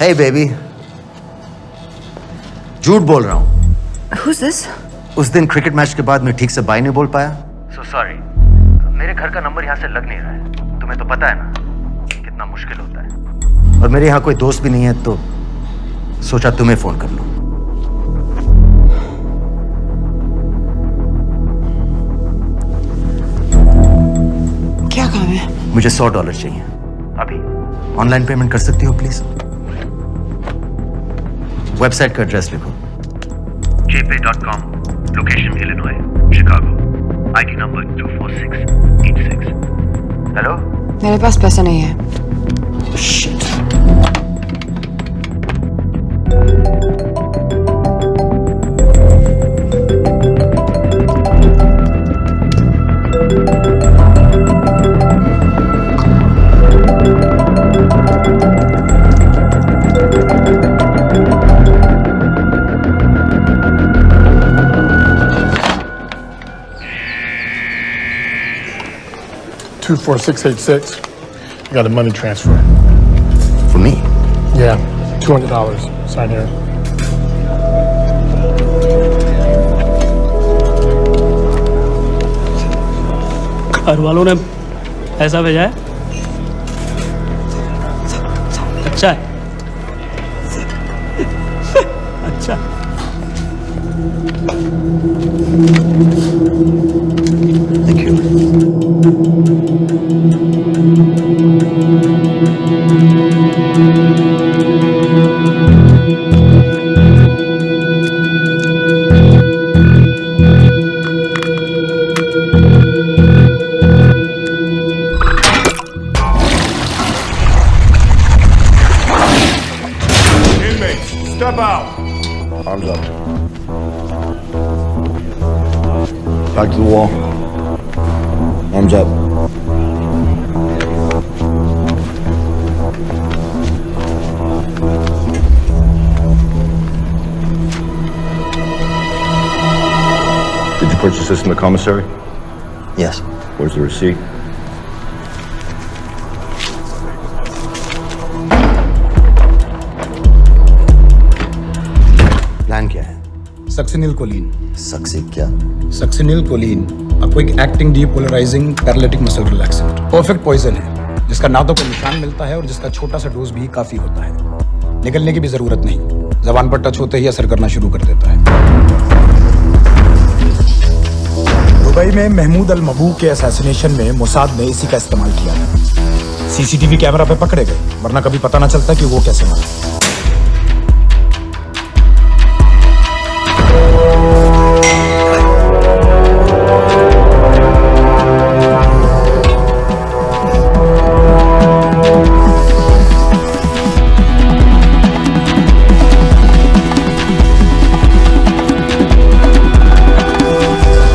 Speaker 16: Hey baby, झूठ बोल रहा हूँ।
Speaker 1: Who's this?
Speaker 16: उस दिन क्रिकेट मैच के बाद मैं ठीक से बाय नहीं बोल पाया।
Speaker 17: So sorry.
Speaker 16: मेरे घर का नंबर यहाँ से लग नहीं रहा है। तुम्हें तो पता है ना कितना मुश्किल होता है। और मेरे यहाँ कोई दोस्त भी नहीं है, तो सोचा तुम्हें फोन कर लूं।
Speaker 1: क्या काम है?
Speaker 16: मुझे $100 चाहिए अभी। ऑनलाइन पेमेंट कर सकती हो प्लीज? वेबसाइट का एड्रेस लिखो।
Speaker 20: jpay.com, location Illinois, Chicago, ID number 24686।
Speaker 16: Hello?
Speaker 1: मेरे पास पैसा नहीं है।
Speaker 16: Shit.
Speaker 4: $24686. You got a money transfer.
Speaker 16: For me?
Speaker 4: Yeah, $200. Sign here.
Speaker 13: घर वालों ने पैसा भेजा है? अच्छा है। अच्छा।
Speaker 16: Thank you.
Speaker 4: Inmates, step out.
Speaker 10: Arms up. Back to the wall. Arms up. Did you purchase this in the commissary?
Speaker 16: Yes.
Speaker 10: Where's the receipt?
Speaker 16: Plan क्या है?
Speaker 14: Succinyl choline.
Speaker 16: सक्सी क्या?
Speaker 14: Succinyl choline, a quick acting depolarizing paralytic muscle relaxant। Perfect poison है जिसका ना तो कोई निशान मिलता है और जिसका छोटा सा डोज भी काफी होता है। निकलने की भी जरूरत नहीं, जबान पर टच होते ही असर करना शुरू कर देता है। दुबई में महमूद अल मबूक के असैसिनेशन में मोसाद ने इसी का इस्तेमाल किया है। सीसीटीवी कैमरा पे पकड़े गए, वरना कभी पता ना चलता कि वो कैसे मरा।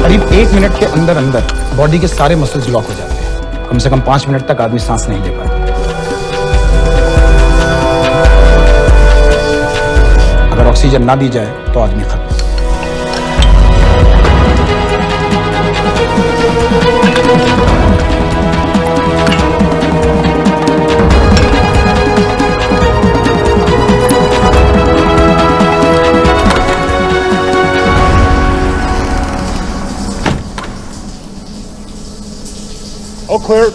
Speaker 14: करीब 1 मिनट के अंदर अंदर बॉडी के सारे मसल्स लॉक हो जाते हैं। कम से कम 5 मिनट तक आदमी सांस नहीं ले पाता। अगर ऑक्सीजन ना दी जाए तो आदमी खत्म।
Speaker 10: All clear.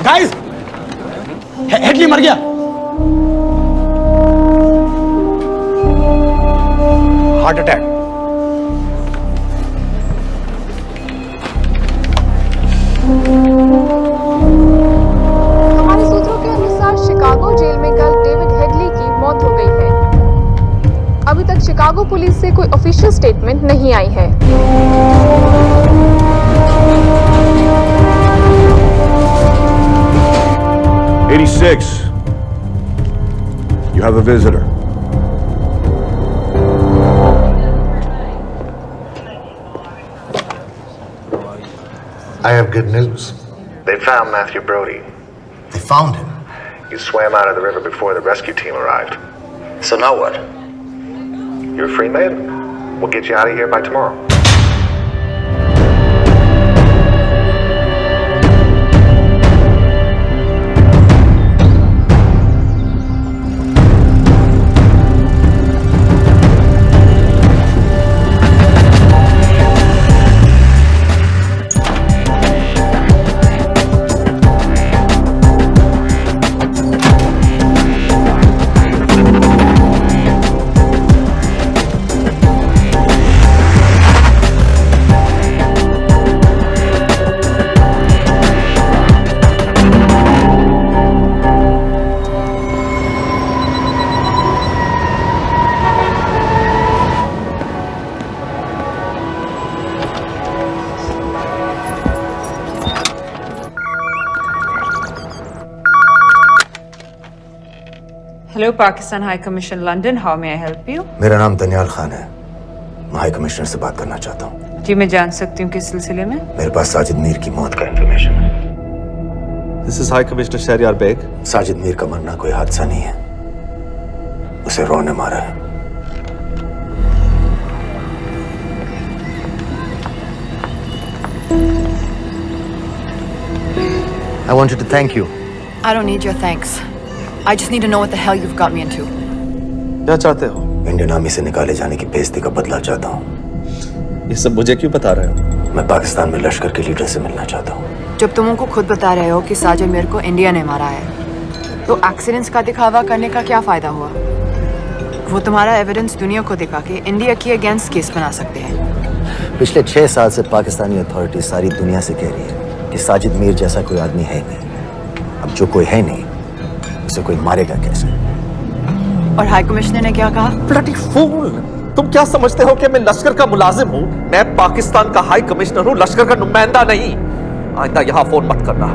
Speaker 14: गाइस, हेडली मर गया। Heart attack.
Speaker 21: हमारे सूत्रों के अनुसार शिकागो जेल में कल डेविड हेडली की मौत हो गई है। अभी तक शिकागो पुलिस से कोई ऑफिशियल स्टेटमेंट नहीं आई है।
Speaker 22: You have a visitor.
Speaker 15: I have good news. They found Matthew Brody.
Speaker 16: They found him?
Speaker 15: He swam out of the river before the rescue team arrived.
Speaker 16: So now what?
Speaker 15: You're a free man. We'll get you out of here by tomorrow.
Speaker 1: Hello, Pakistan High Commission, London. How may I help you?
Speaker 16: मेरा नाम दनियाल खान है। मैं high commissioner से बात करना चाहता हूँ।
Speaker 1: जी, मैं जान सकती हूँ किस सिलसिले में?
Speaker 16: मेरे पास साजिद मीर की मौत का इंफॉर्मेशन है।
Speaker 5: This is High Commissioner Shahryar Beg.
Speaker 16: Sajid Mir का मरना कोई हादसा नहीं है। उसे रॉ ने मारा है। I wanted to thank you.
Speaker 1: I don't need your thanks. I just need to know what the hell you've got me into.
Speaker 5: क्या चाहते हो?
Speaker 16: इंडियन आर्मी से निकाले जाने की बेइज्जती का बदला चाहता हूँ।
Speaker 5: ये सब मुझे क्यों बता रहे हो?
Speaker 16: मैं पाकिस्तान में लश्कर के लीडर से मिलना चाहता हूँ।
Speaker 1: जब तुम उनको खुद बता रहे हो कि साजिद मीर को इंडिया ने मारा है, तो एक्सीडेंट्स का दिखावा करने का क्या फायदा हुआ? वो तुम्हारा एविडेंस दुनिया को दिखा के इंडिया के अगेंस्ट केस बना सकते हैं।
Speaker 16: पिछले 6 साल से पाकिस्तानी अथॉरिटी सारी दुनिया से कह रही है कि साजिद मीर जैसा कोई आदमी है नहीं। अब जो कोई है नहीं, उसे कोई मारेगा कैसे?
Speaker 1: और हाई कमिश्नर ने क्या कहा?
Speaker 5: Bloody fool! तुम क्या समझते हो कि मैं लश्कर का मुलाजिम हूँ? मैं पाकिस्तान का हाई कमिश्नर हूँ, लश्कर का नुमाइंदा नहीं। आइंदा यहाँ फोन मत करना।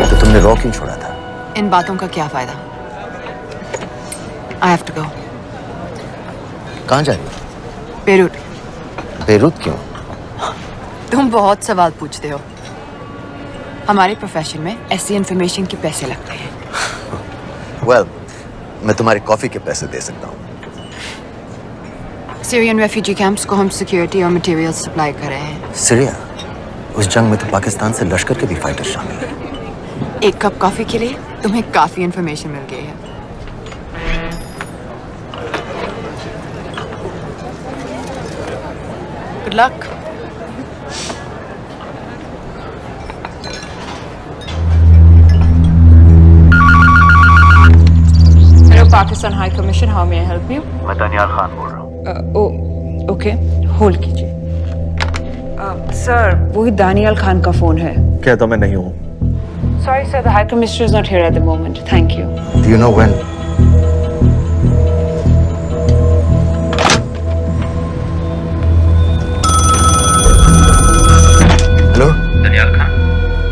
Speaker 16: तो तुमने रॉ क्यों छोड़ा था?
Speaker 1: इन बातों का क्या फायदा? I have to go.
Speaker 16: कहाँ जा रही हो?
Speaker 1: बेरूट।
Speaker 16: बेरूत क्यों?
Speaker 1: तुम बहुत सवाल पूछते हो। हमारे प्रोफेशन में ऐसी इन्फॉर्मेशन के पैसे लगते हैं।
Speaker 16: Well, मैं तुम्हारी कॉफी के पैसे दे सकता हूँ।
Speaker 1: सीरियन रेफ्यूजी कैंप्स को हम सिक्योरिटी और मटेरियल सप्लाई कर रहे हैं।
Speaker 16: सीरिया? उस जंग में तो पाकिस्तान से लश्कर के भी फाइटर शामिल हैं।
Speaker 1: एक कप कॉफी के लिए तुम्हें काफी इन्फॉर्मेशन मिल गई है। Good luck. Hello, Pakistan High Commission. How may I help you?
Speaker 22: मैं दनियाल खान बोल रहा हूँ।
Speaker 1: Okay. Hold कीजिए। Sir, वही दानियाल खान का फोन है।
Speaker 5: कहता मैं नहीं हूँ।
Speaker 1: Sorry, sir. The High Commissioner is not here at the moment. Thank you.
Speaker 16: Do you know when?
Speaker 22: Daniyal Khan.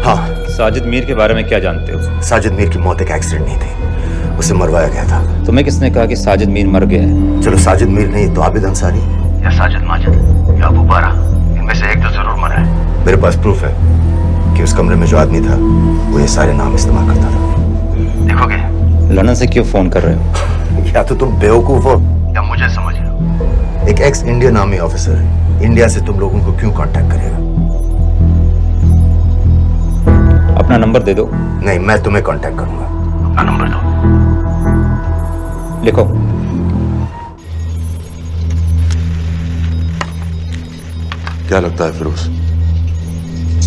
Speaker 16: हाँ।
Speaker 5: साजिद मीर के बारे में क्या जानते हो?
Speaker 16: साजिद मीर की मौत एक एक्सीडेंट नहीं थी, उसे मरवाया गया था।
Speaker 5: तुम्हें किसने कहा कि साजिद मीर मर गया है?
Speaker 16: चलो साजिद मीर नहीं तो आबिद अंसारी
Speaker 22: या साजिद माजिद या अबू बारा, इनमें से एक तो जरूर मरा है।
Speaker 16: मेरे पास प्रूफ है कि उस कमरे में जो आदमी था वो ये सारे नाम इस्तेमाल करता था।
Speaker 22: देखोगे?
Speaker 5: लंदन से क्यों फोन कर रहे हो?
Speaker 16: या तो तुम बेवकूफ हो
Speaker 22: या मुझे समझ लो।
Speaker 16: एक x Indian army officer India से तुम लोगों को क्यों कांटेक्ट करेगा?
Speaker 5: अपना नंबर दे दो।
Speaker 16: नहीं, मैं तुम्हें कांटेक्ट करूंगा।
Speaker 22: अपना नंबर दो।
Speaker 2: लिखो।
Speaker 10: क्या लगता है फिरोज?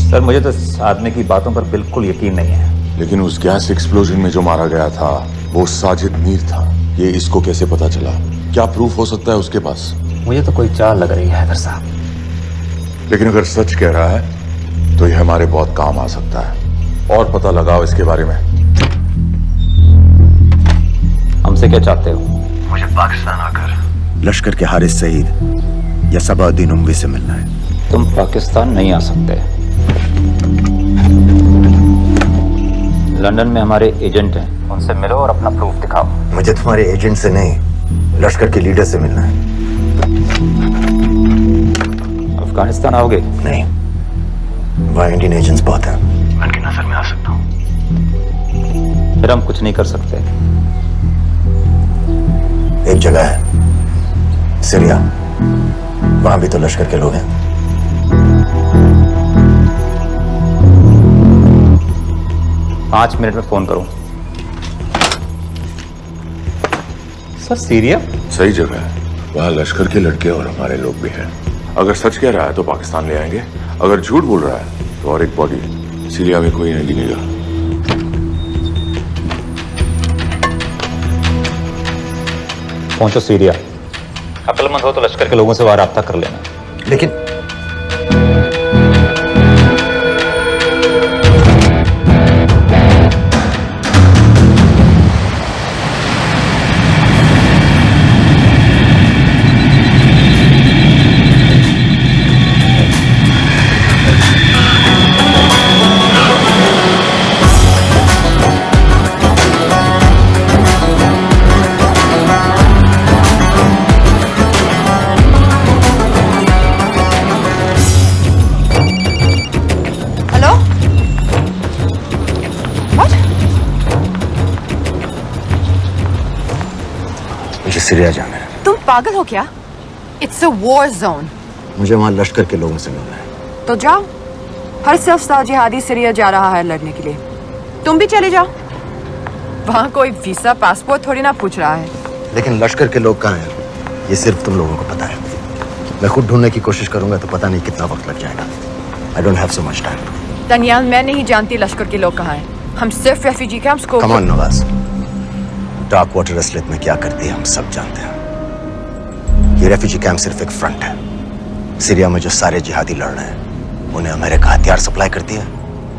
Speaker 2: सर मुझे तो इस आदमी की बातों पर बिल्कुल यकीन नहीं है।
Speaker 10: लेकिन उस गैस एक्सप्लोजन में जो मारा गया था वो साजिद मीर था। ये इसको कैसे पता चला? क्या प्रूफ हो सकता है उसके पास?
Speaker 2: मुझे तो कोई चाल लग रही है हैदर साहब।
Speaker 10: लेकिन अगर सच कह रहा है तो यह हमारे बहुत काम आ सकता है। और पता लगाओ इसके बारे में।
Speaker 2: हमसे क्या चाहते हो?
Speaker 22: मुझे पाकिस्तान आकर
Speaker 16: लश्कर के हारिस सईद या सबाउद्दीन उमवी से मिलना है।
Speaker 2: तुम पाकिस्तान नहीं आ सकते। लंदन में हमारे एजेंट हैं, उनसे मिलो और अपना प्रूफ दिखाओ।
Speaker 16: मुझे तुम्हारे एजेंट से नहीं, लश्कर के लीडर से मिलना है।
Speaker 2: अफगानिस्तान आओगे?
Speaker 16: नहीं, वहाँ इंडियन एजेंट्स बहुत हैं।
Speaker 22: मैं उनकी नजर में आ सकता हूँ।
Speaker 2: फिर हम कुछ नहीं कर सकते।
Speaker 16: एक जगह है सीरिया, वहां भी तो लश्कर के लोग हैं।
Speaker 2: पांच मिनट में फोन करूं। सर सीरिया
Speaker 10: सही जगह है, वहाँ लश्कर के लड़के और हमारे लोग भी हैं। अगर सच कह रहा है तो पाकिस्तान ले आएंगे, अगर झूठ बोल रहा है तो और एक बॉडी सीरिया में कोई नहीं गिनेगा।
Speaker 2: पहुंचो सीरिया। अक्लमंद हो तो लश्कर के लोगों से वहां राब्ता कर लेना।
Speaker 16: लेकिन सीरिया जाना है।
Speaker 1: तुम पागल हो क्या? It's a war zone.
Speaker 16: मुझे वहां लश्कर के लोगों से मिलना है।
Speaker 1: तो जाओ। हर सख्त जिहादी सीरिया जा रहा है लड़ने के लिए, तुम भी चले जाओ। वहां कोई वीजा पासपोर्ट थोड़ी ना पूछ रहा है।
Speaker 16: लेकिन लश्कर के लोग कहाँ हैं ये सिर्फ तुम लोगों को पता है। मैं खुद ढूंढने की कोशिश करूंगा तो पता नहीं कितना वक्त लग जाएगा। I don't have so much time.
Speaker 1: Daniyal, मैं नहीं जानती लश्कर के लोग कहाँ हैं। हम सिर्फ रेफ्यूजी कैंप्स को।
Speaker 16: Come on Nawaz, dark water असलियत में क्या करती है हम सब जानते हैं। ये रेफ्यूजी कैंप सिर्फ एक फ्रंट है। सीरिया में जो सारे जिहादी लड़ रहे हैं उन्हें अमेरिका हथियार सप्लाई करती है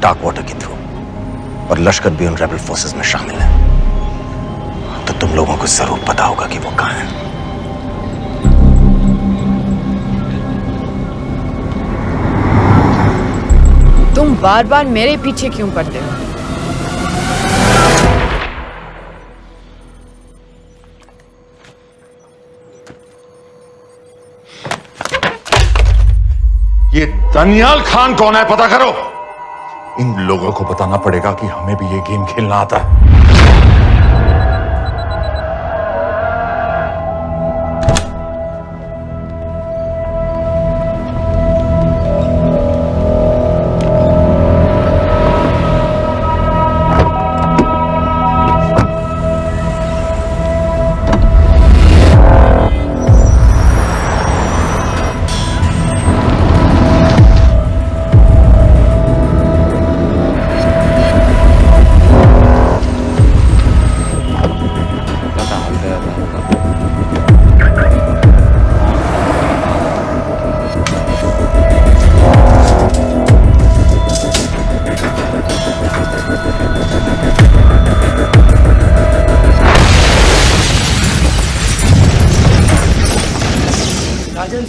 Speaker 16: डार्क वाटर के थ्रू, और लश्कर भी उन रेबल फोर्सेस में शामिल है। तो तुम लोगों को जरूर पता होगा कि वो कहाँ है।
Speaker 1: तुम बार बार मेरे पीछे क्यों पड़ते हो?
Speaker 10: ये दनियाल खान कौन है पता करो। इन लोगों को बताना पड़ेगा कि हमें भी ये गेम खेलना आता है।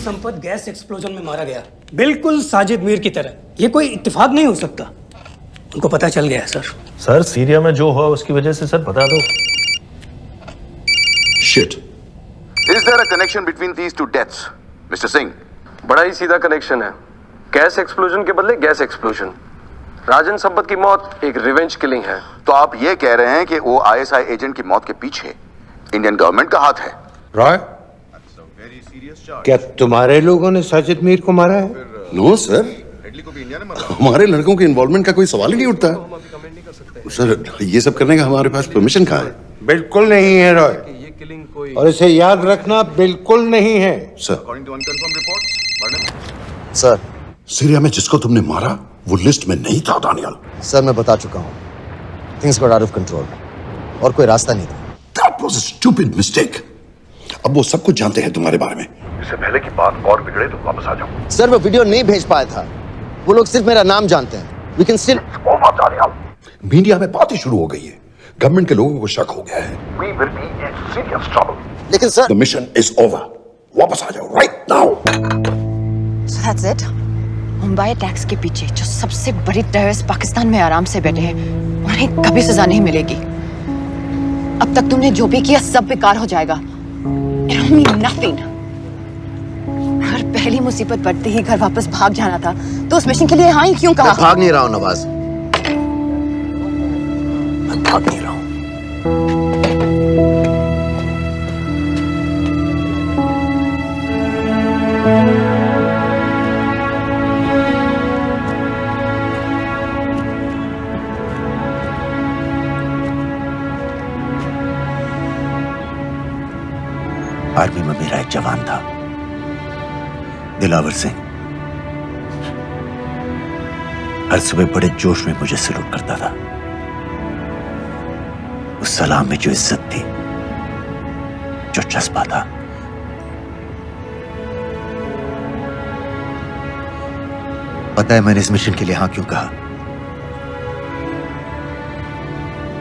Speaker 3: संपत गैस एक्सप्लोजन में मारा गया, बिल्कुल साजिद मीर की तरह। ये कोई इत्तेफाक नहीं हो सकता। उनको पता चल गया है सर।
Speaker 12: सर सीरिया में जो हुआ उसकी वजह से सर बता दो।
Speaker 10: Shit.
Speaker 23: Is there a connection between these two deaths, Mr. Singh? बड़ा ही सीधा कनेक्शन है। गैस एक्सप्लोजन के बदले गैस एक्सप्लोजन। राजन संपत की मौत एक रिवेंज किलिंग है।
Speaker 24: तो आप ये कह रहे हैं कि वो आईएसआई एजेंट की मौत के पीछे इंडियन गवर्नमेंट का हाथ है?
Speaker 15: रॉय, क्या तुम्हारे लोगों ने साजिद मीर को मारा है?
Speaker 10: नो सर, हमारे लड़कों के इन्वॉल्वमेंट का कोई सवाल ही नहीं उठता। सर ये सब करने का हमारे पास परमिशन कहाँ है?
Speaker 15: बिल्कुल नहीं है रॉय, और इसे याद रखना बिल्कुल नहीं है।
Speaker 16: सर,
Speaker 10: सीरिया में जिसको तुमने मारा वो लिस्ट में नहीं था दानियल।
Speaker 16: सर मैं बता चुका हूँ, things got out of control और कोई रास्ता नहीं था।
Speaker 10: That was a stupid mistake. अब वो सब कुछ जानते हैं तुम्हारे बारे में। इससे पहले की बात और बिगड़े तो वापस आ जाओ।
Speaker 16: सर मैं वीडियो नहीं भेज पाया था, वो लोग सिर्फ मेरा नाम जानते हैं। We can still...
Speaker 10: मीडिया में बातें शुरू हो गई है, गवर्नमेंट के लोगों को शक हो गया है। We will be in serious trouble.
Speaker 16: लेकिन sir,
Speaker 10: The mission is over. वापस आ जाओ right now.
Speaker 1: So that's it. Mumbai attacks के पीछे जो सबसे बड़ी टेररिस्ट पाकिस्तान में आराम से बैठे हैं, उन्हें कभी सजा नहीं मिलेगी। अब तक तुमने जो भी किया सब बेकार हो जाएगा। It'll mean nothing. अगर पहली मुसीबत पड़ते ही घर वापस भाग जाना था, तो उस मिशन के लिए हाँ ही क्यों कहा?
Speaker 16: मैं भाग नहीं रहा हूँ नवाज, मैं भाग नहीं रहा हूँ। आर्मी में मेरा एक जवान था, दिलावर सिंह। हर सुबह बड़े जोश में मुझे सलूट करता था। उस सलाम में जो इज्जत थी, जो जज्बा था, पता है मैंने इस मिशन के लिए हाँ क्यों कहा?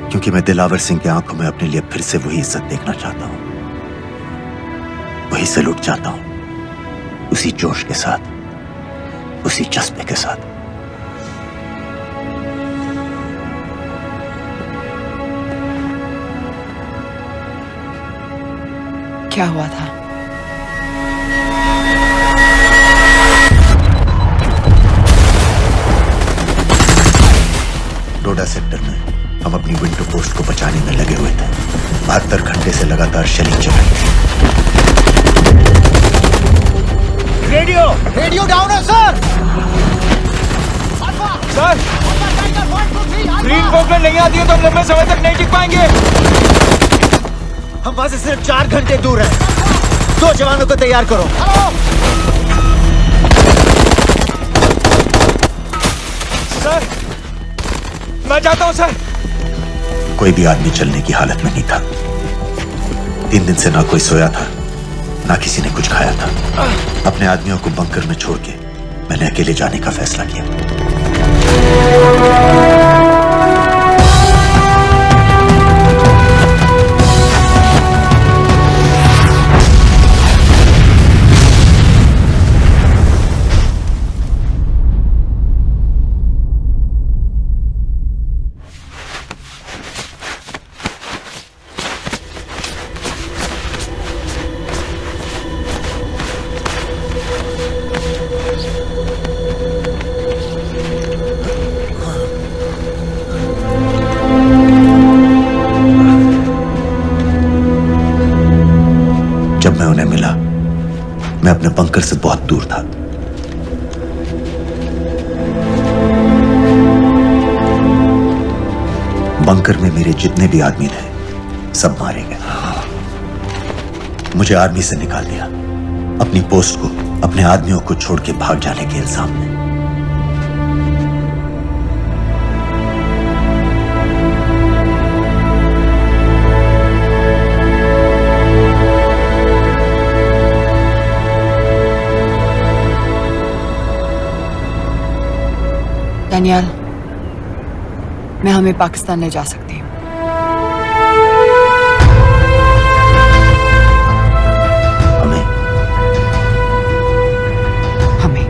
Speaker 16: क्योंकि मैं दिलावर सिंह की आंखों में अपने लिए फिर से वही इज्जत देखना चाहता हूं, वही सलूट चाहता हूं, उसी जोश के साथ, उसी जज्बे के साथ।
Speaker 1: क्या हुआ था?
Speaker 16: डोडा सेक्टर में हम अपनी विंडो पोस्ट को बचाने में लगे हुए थे। 72 घंटे से लगातार शेलिंग चल रही थी।
Speaker 17: रेडियो डाउन है सर। सर, ग्रीन पॉपलेट नहीं आती है तो हम लंबे समय तक नहीं टिक पाएंगे।
Speaker 16: हम वहां से सिर्फ 4 घंटे दूर हैं। 2 जवानों को तैयार करो।
Speaker 17: सर, मैं जाता हूं सर।
Speaker 16: कोई भी आदमी चलने की हालत में नहीं था। 3 दिन से ना कोई सोया था, ना किसी ने कुछ खाया था। अपने आदमियों को बंकर में छोड़ के मैंने अकेले जाने का फैसला किया। जब मैं उन्हें मिला, मैं अपने बंकर से बहुत दूर था। बंकर में मेरे जितने भी आदमी थे, सब मारे गए। मुझे आर्मी से निकाल दिया, अपनी पोस्ट को, अपने आदमियों को छोड़ के भाग जाने के इल्जाम में।
Speaker 1: डैनियल, मैं हमें पाकिस्तान ले जा सकती हूँ।
Speaker 16: हमें?
Speaker 1: हमें।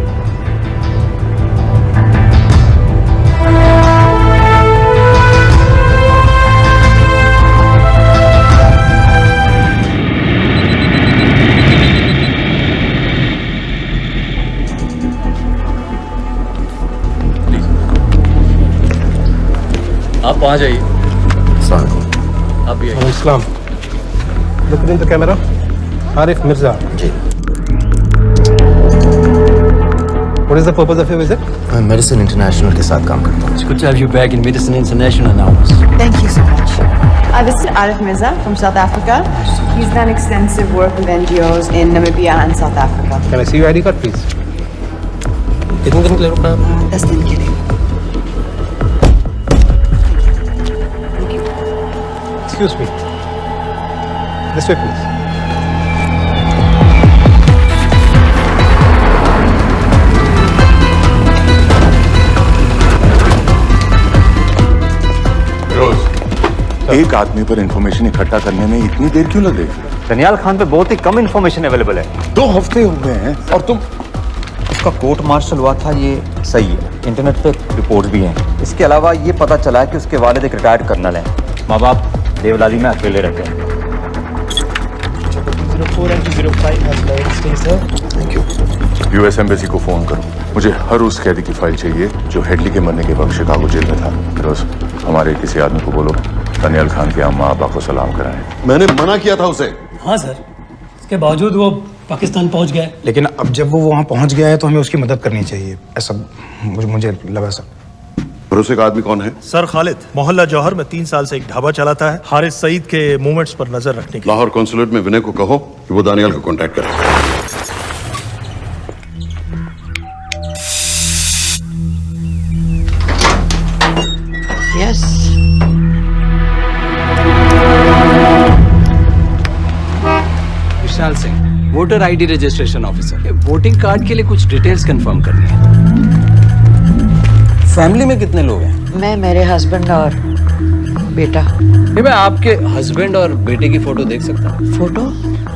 Speaker 7: आप वहाँ जाइए। आप भी आइए।
Speaker 12: Islam. Look in the camera. Arif Mirza.
Speaker 16: जी।
Speaker 12: What is the purpose of your visit?
Speaker 16: मैं मेडिसिन इंटरनेशनल के साथ काम करता हूँ।
Speaker 7: It's good to have you back in Medicine International now.
Speaker 1: Thank you so much. This is Arif Mirza from South Africa. He's done extensive work with NGOs in Namibia and South Africa.
Speaker 11: Can I see your ID card, please? कितने दिन के लिए रुकना है?
Speaker 1: 10 दिन के लिए.
Speaker 11: Excuse me. This way, please.
Speaker 10: एक आदमी पर इंफॉर्मेशन इकट्ठा करने में इतनी देर क्यों लगेगी?
Speaker 2: दनियाल खान पे बहुत ही कम इंफॉर्मेशन अवेलेबल है।
Speaker 10: 2 हफ्ते हो गए हैं और तुम।
Speaker 2: उसका कोर्ट मार्शल हुआ था, ये सही है। इंटरनेट पे रिपोर्ट भी हैं। इसके अलावा ये पता चला है कि उसके वालिद एक रिटायर्ड कर्नल हैं। माँ बाप देवलाली में अकेले रहते हैं।
Speaker 10: Thank you. यूएस एम्बेसी को फोन करो। मुझे हर उस कैदी की फाइल चाहिए जो हेडली के मरने के वक्त शिकागो जेल में था। फिरोज, हमारे किसी आदमी को बोलो दनियाल खान के अम्मा अब्बा को सलाम कराएं। मैंने मना किया था उसे।
Speaker 3: हाँ सर, इसके बावजूद वो पाकिस्तान पहुंच गया।
Speaker 14: लेकिन अब जब वो वहाँ पहुँच गया है तो हमें उसकी मदद करनी चाहिए, ऐसा मुझे लगा सर।
Speaker 10: भरोसे का आदमी कौन है?
Speaker 12: सर खालिद, मोहल्ला जौहर में 3 साल से एक ढाबा चलाता है। हारिस सईद के मूवमेंट्स पर नजर रखने के।
Speaker 10: लाहौर कॉन्सुलेट में विनय को कहो कि वो दानियाल को कांटेक्ट करे।
Speaker 1: Yes.
Speaker 8: Vishal Singh, voter ID registration officer. Voting card के लिए कुछ डिटेल्स कंफर्म करनी है। फैमिली में कितने लोग हैं?
Speaker 1: मैं, मेरे हस्बैंड और बेटा।
Speaker 8: ये मैं आपके हस्बैंड और बेटे की फोटो देख सकता हूँ?
Speaker 1: फोटो?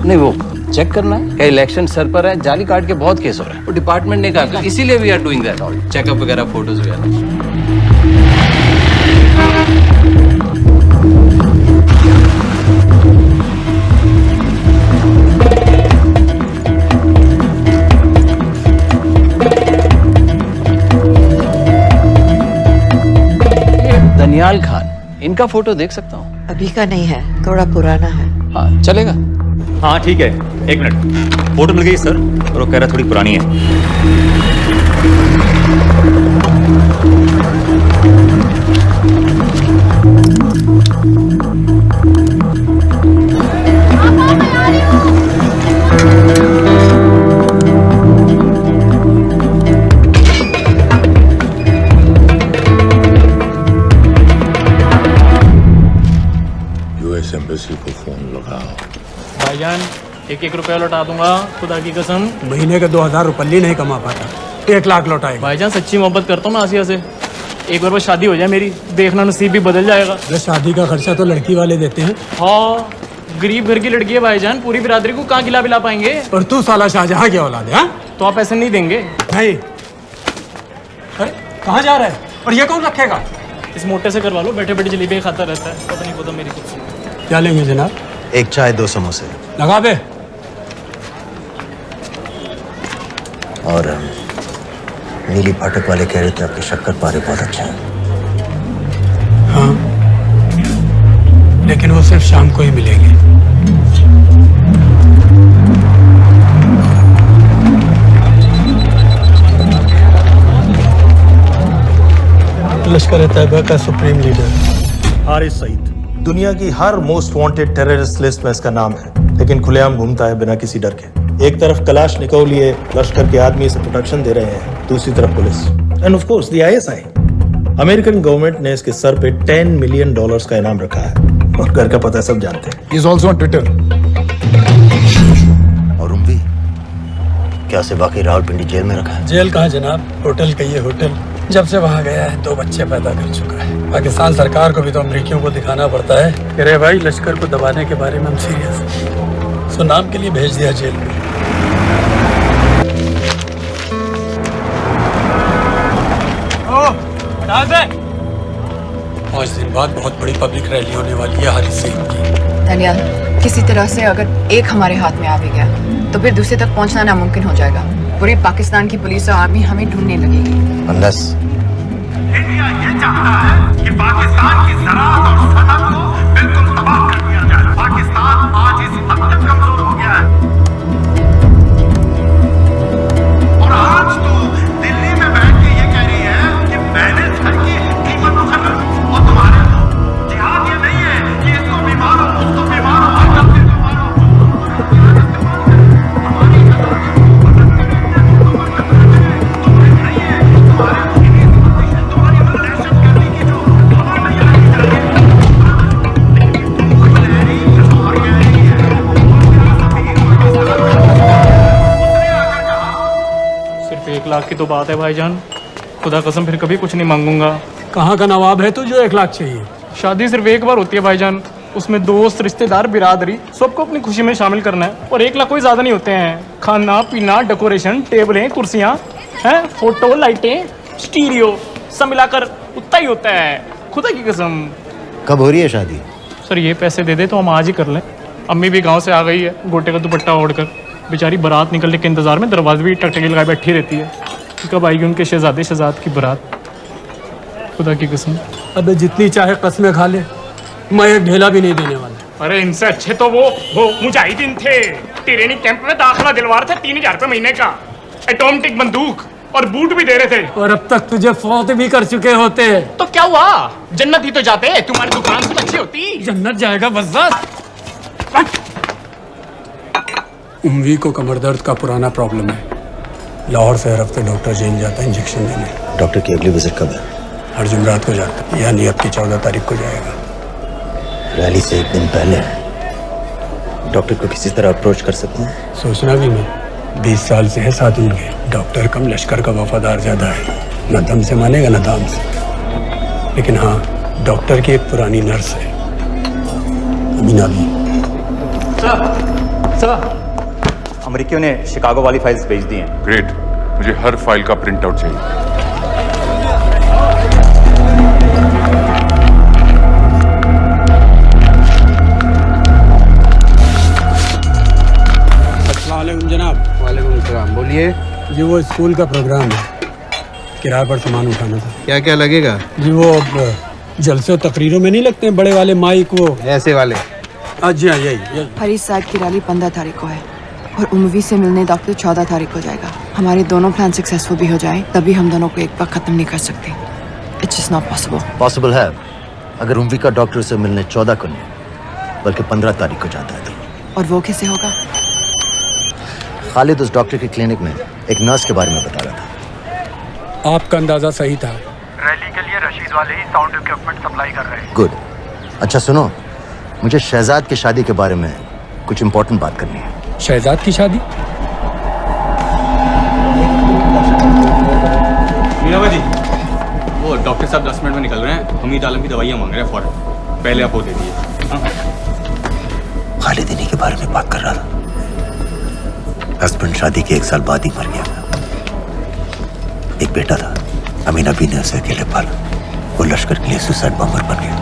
Speaker 8: नहीं, वो चेक करना है। क्या इलेक्शन सर पर है? जाली कार्ड के बहुत केस हो रहे हैं। वो डिपार्टमेंट ने कहा, इसीलिए we are doing that all, checkup वगैरह, फोटोज वगैरह। दनियाल खान, इनका फोटो देख सकता हूँ?
Speaker 1: अभी का नहीं है, थोड़ा पुराना है।
Speaker 8: हाँ, चलेगा?
Speaker 2: हाँ ठीक है, 1 मिनट। फोटो मिल गई सर, और वो कह रहा थोड़ी पुरानी है।
Speaker 10: यूएस एम्बेसी को फोन लगाओ।
Speaker 13: भाईजान, 1-1 रुपया लौटा दूंगा, खुदा की कसम।
Speaker 3: महीने के 2000 रुपये नहीं कमा पाता, 1 लाख लौटाएगा।
Speaker 13: भाईजान सच्ची मोहब्बत करता हूँ मैं आसिया से। एक बार बस शादी हो जाए मेरी, देखना नसीब भी बदल जाएगा।
Speaker 3: अरे शादी का खर्चा तो लड़की वाले देते हैं।
Speaker 13: हाँ, गरीब घर की लड़की है भाईजान, पूरी बिरादरी को कहाँ खिला पाएंगे।
Speaker 3: और तू साला शाहजहां की औलाद है?
Speaker 13: तो आप ऐसे नहीं देंगे?
Speaker 3: नहीं। अरे कहाँ जा रहा है? और ये कौन रखेगा?
Speaker 13: इस मोटे से करवा लो, बैठे बैठे जलेबी खाता रहता है, पता नहीं पता मेरी कुछ।
Speaker 3: क्या लेंगे जनाब?
Speaker 16: 1 चाय 2 समोसे।
Speaker 3: लगा बे।
Speaker 16: और नीली फाटक वाले कह रहे थे आपके शक्कर पारे बहुत अच्छे हैं।
Speaker 3: हाँ, लेकिन वो सिर्फ शाम को ही मिलेंगे।
Speaker 12: लश्कर तैयबा का सुप्रीम लीडर हारिस सईद, दुनिया की हर मोस्ट वांटेड टेररिस्ट लिस्ट में इसका नाम है, लेकिन खुलेआम घूमता है बिना किसी डर के। एक तरफ कलाशनिकोव लिए लश्कर के आदमी इसे प्रोटेक्शन दे रहे हैं, दूसरी तरफ police end of course the ISI. American government ने इसके सर पे $10 मिलियन का इनाम रखा है, और घर का पता सब जानते हैं।
Speaker 14: He is also on Twitter.
Speaker 16: और उम्वी, क्या से वाकई रावलपिंडी जेल में रखा है?
Speaker 3: जेल कहाँ जनाब, होटल कहिए होटल। जब से वहाँ गया है 2 बच्चे पैदा कर चुका है। पाकिस्तान सरकार को भी तो अमरीकियों को दिखाना पड़ता है। अरे भाई, लश्कर को दबाने के बारे में हम सीरियस हैं। सो नाम के लिए भेज दिया जेल में। 5 दिन बाद बहुत बड़ी पब्लिक रैली होने वाली है हारिस सईद की।
Speaker 1: दनियाल, किसी तरह से अगर एक हमारे हाथ में आ भी गया तो फिर दूसरे तक पहुंचना नामुमकिन हो जाएगा। पूरी पाकिस्तान की पुलिस और आर्मी हमें ढूंढने लगेगी।
Speaker 16: Unless
Speaker 9: इंडिया ये चाहता है कि पाकिस्तान की ज़राअत और सनअत को बिल्कुल तबाह कर दिया जाए। पाकिस्तान आज इस हद तक कमजोर हो गया है, और आज तो दिल्ली में बैठ के ये कह रही है कि मैंने सर की कीमत मुकर्रर, और तुम्हारे तो जिहाद ये नहीं है कि इसको
Speaker 6: की तो बात है भाईजान, खुदा कसम फिर कभी कुछ नहीं मांगूंगा।
Speaker 3: कहाँ का नवाब है तू जो 1 लाख चाहिए?
Speaker 6: शादी सिर्फ एक बार होती है भाईजान, उसमें दोस्त रिश्तेदार बिरादरी सबको अपनी खुशी में शामिल करना है, और 1 लाख कोई ज्यादा नहीं होते हैं। खाना पीना, डेकोरेशन, टेबलें, कुर्सियाँ हैं, फोटो, लाइटें, स्टीरियो सब मिलाकर उतना ही होता है, खुदा की कसम।
Speaker 16: कब हो रही है शादी?
Speaker 6: सर ये पैसे दे दे तो हम आज ही कर लें। अम्मी भी गांव से आ गई है गोटे का दुपट्टा ओढ़कर, बेचारी बारात निकलने के इंतजार में दरवाजे भी टकटकी लगाए बैठी रहती है कि कब आएगी उनके शहजाद की बारात, खुदा की कसम।
Speaker 3: अबे जितनी चाहे कस्में खा ले, मैं एक ढेला भी नहीं देने वाला।
Speaker 6: अरे इनसे अच्छे तो वो मुजाहिदीन थे, ट्रेनिंग कैंप में दाखिला दिलवा रहे थे 3000 रुपये महीने का, एटॉमिक बंदूक और बूट भी दे रहे थे।
Speaker 3: और अब तक तुझे फौत भी कर चुके होते।
Speaker 6: तो क्या हुआ, जन्नत ही तो जाते, तुम्हारी दुकान से अच्छी होती।
Speaker 3: जन्नत जाएगा बज़्ज़ात। उम्वी को कमर दर्द का पुराना प्रॉब्लम है, लाहौर से हर हफ्ते डॉक्टर जेल जाता है इंजेक्शन देने।
Speaker 16: डॉक्टर की अगली विजिट कब है?
Speaker 3: हर जुमरात को जाता है, यानी अब की 14 तारीख को जाएगा।
Speaker 16: रैली से 1 दिन पहले डॉक्टर को किसी तरह अप्रोच कर सकते हैं?
Speaker 3: सोचना भी नहीं, 20 साल से है साथ उनके। डॉक्टर कम लश्कर का वफादार ज्यादा है, न दम से मानेगा न दाम से। लेकिन हाँ, डॉक्टर की एक पुरानी नर्स है, अमीना भी।
Speaker 2: सर अमेरिकियों ने शिकागो वाली फाइल्स भेज दी हैं।
Speaker 18: ग्रेट, मुझे हर फाइल का प्रिंट आउट चाहिए।
Speaker 3: अस्सलामुअलैकुम जनाब।
Speaker 19: वालेकुम सलाम, बोलिए।
Speaker 3: जी वो स्कूल का प्रोग्राम है, किराए पर सामान उठाना था।
Speaker 19: क्या क्या लगेगा?
Speaker 3: जी वो जलसे और तकरीरों में नहीं लगते हैं बड़े वाले माइक, वो
Speaker 19: ऐसे वाले?
Speaker 3: जी हाँ, यही।
Speaker 1: हरीश साहब की रैली 15 तारीख को है और उम्वी से मिलने डॉक्टर 14 तारीख को जाएगा। हमारे दोनों प्लान सक्सेसफुल भी हो जाए तभी हम दोनों को एक बार खत्म नहीं कर सकते। It's just not possible.
Speaker 16: Possible है अगर उम्वी का डॉक्टर से मिलने 14 को नहीं बल्कि 15 तारीख को जाता है तो।
Speaker 1: और वो कैसे होगा?
Speaker 16: खालिद उस डॉक्टर की क्लिनिक में एक नर्स के बारे में बता रहा था।
Speaker 3: आपका अंदाजा सही था।
Speaker 9: रैली के लिए रशीद वाले ही साउंड इक्विपमेंट सप्लाई कर रहे हैं।
Speaker 16: गुड। अच्छा सुनो, मुझे शहजाद की शादी के बारे में कुछ इंपॉर्टेंट बात करनी है।
Speaker 3: शहजाद की शादी?
Speaker 20: मीनाबा जी, वो डॉक्टर साहब 10 मिनट में निकल रहे हैं, हमीद आलम की दवाइयाँ मांग रहे हैं फौरन, पहले आप वो दे दीजिए।
Speaker 16: खालिद इन्हीं के बारे में बात कर रहा था। हस्बैंड शादी के 1 साल बाद ही मर गया। एक बेटा था, अमीना बी ने उसे अकेले पाला। वो लश्कर के लिए सुसाइड बॉम्बर बन गया।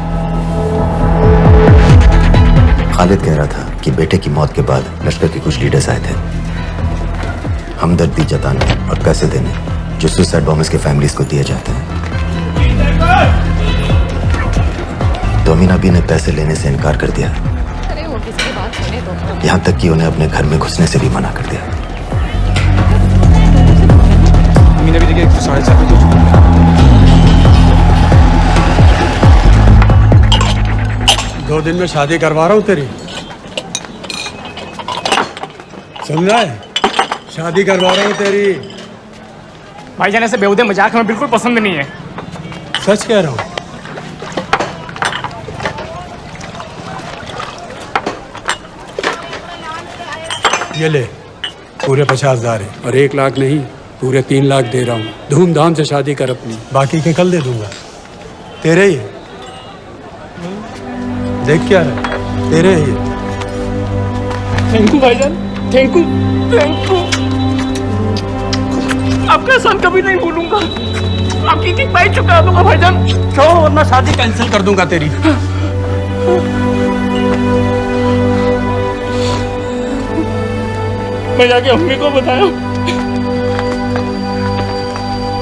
Speaker 16: खालिद कह रहा था कि बेटे की मौत के बाद लश्कर के कुछ लीडर्स आए थे हमदर्दी जताने और पैसे देने जो सुसाइड बॉम्बर्स के फैमिलीज को दिए जाते हैं। तो अमीना बी ने पैसे लेने से इनकार कर दिया, यहाँ तक कि उन्हें अपने घर में घुसने से भी मना कर दिया।
Speaker 20: अमीना बी देखिए 7:30
Speaker 3: 2 दिन में शादी करवा रहा हूँ तेरी, सुन रहा है? शादी करवा रहा हूँ तेरी।
Speaker 6: भाईजान ऐसे बेहुदे मजाक हमें बिल्कुल पसंद नहीं है।
Speaker 3: सच कह रहा हूँ। ये ले, पूरे 50,000 है और 1 लाख नहीं, पूरे 3 लाख दे रहा हूँ। धूमधाम से शादी कर अपनी, बाकी के कल दे दूंगा। तेरे ही देख क्या रहा, तेरे ही।
Speaker 6: थैंक यू भाईजान, थैंक यू, थैंक यू। आपका एहसान कभी नहीं भूलूंगा। आपकी एक पाई चुका दूंगा भाईजान।
Speaker 3: छोड़ वरना शादी कैंसिल कर दूंगा तेरी।
Speaker 6: मैं जाके अम्मी को बताया,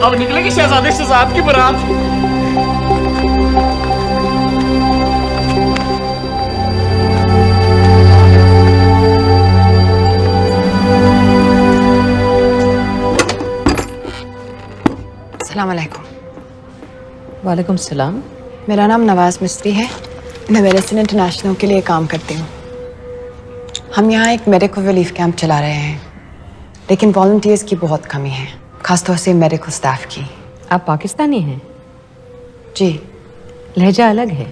Speaker 6: अब निकलेगी शहजादे शहजाद की बारात।
Speaker 1: अस्सलामुअलैकुम।
Speaker 25: वालेकुम सलाम।
Speaker 1: मेरा नाम नवाज मिस्त्री है, मैं मेडिसिन इंटरनेशनल के लिए काम करती हूँ। हम यहाँ एक मेडिकल रिलीफ कैंप चला रहे हैं, लेकिन वॉलंटियर्स की बहुत कमी है, खासतौर से मेडिकल स्टाफ की।
Speaker 25: आप पाकिस्तानी हैं?
Speaker 1: जी।
Speaker 25: लहजा अलग है।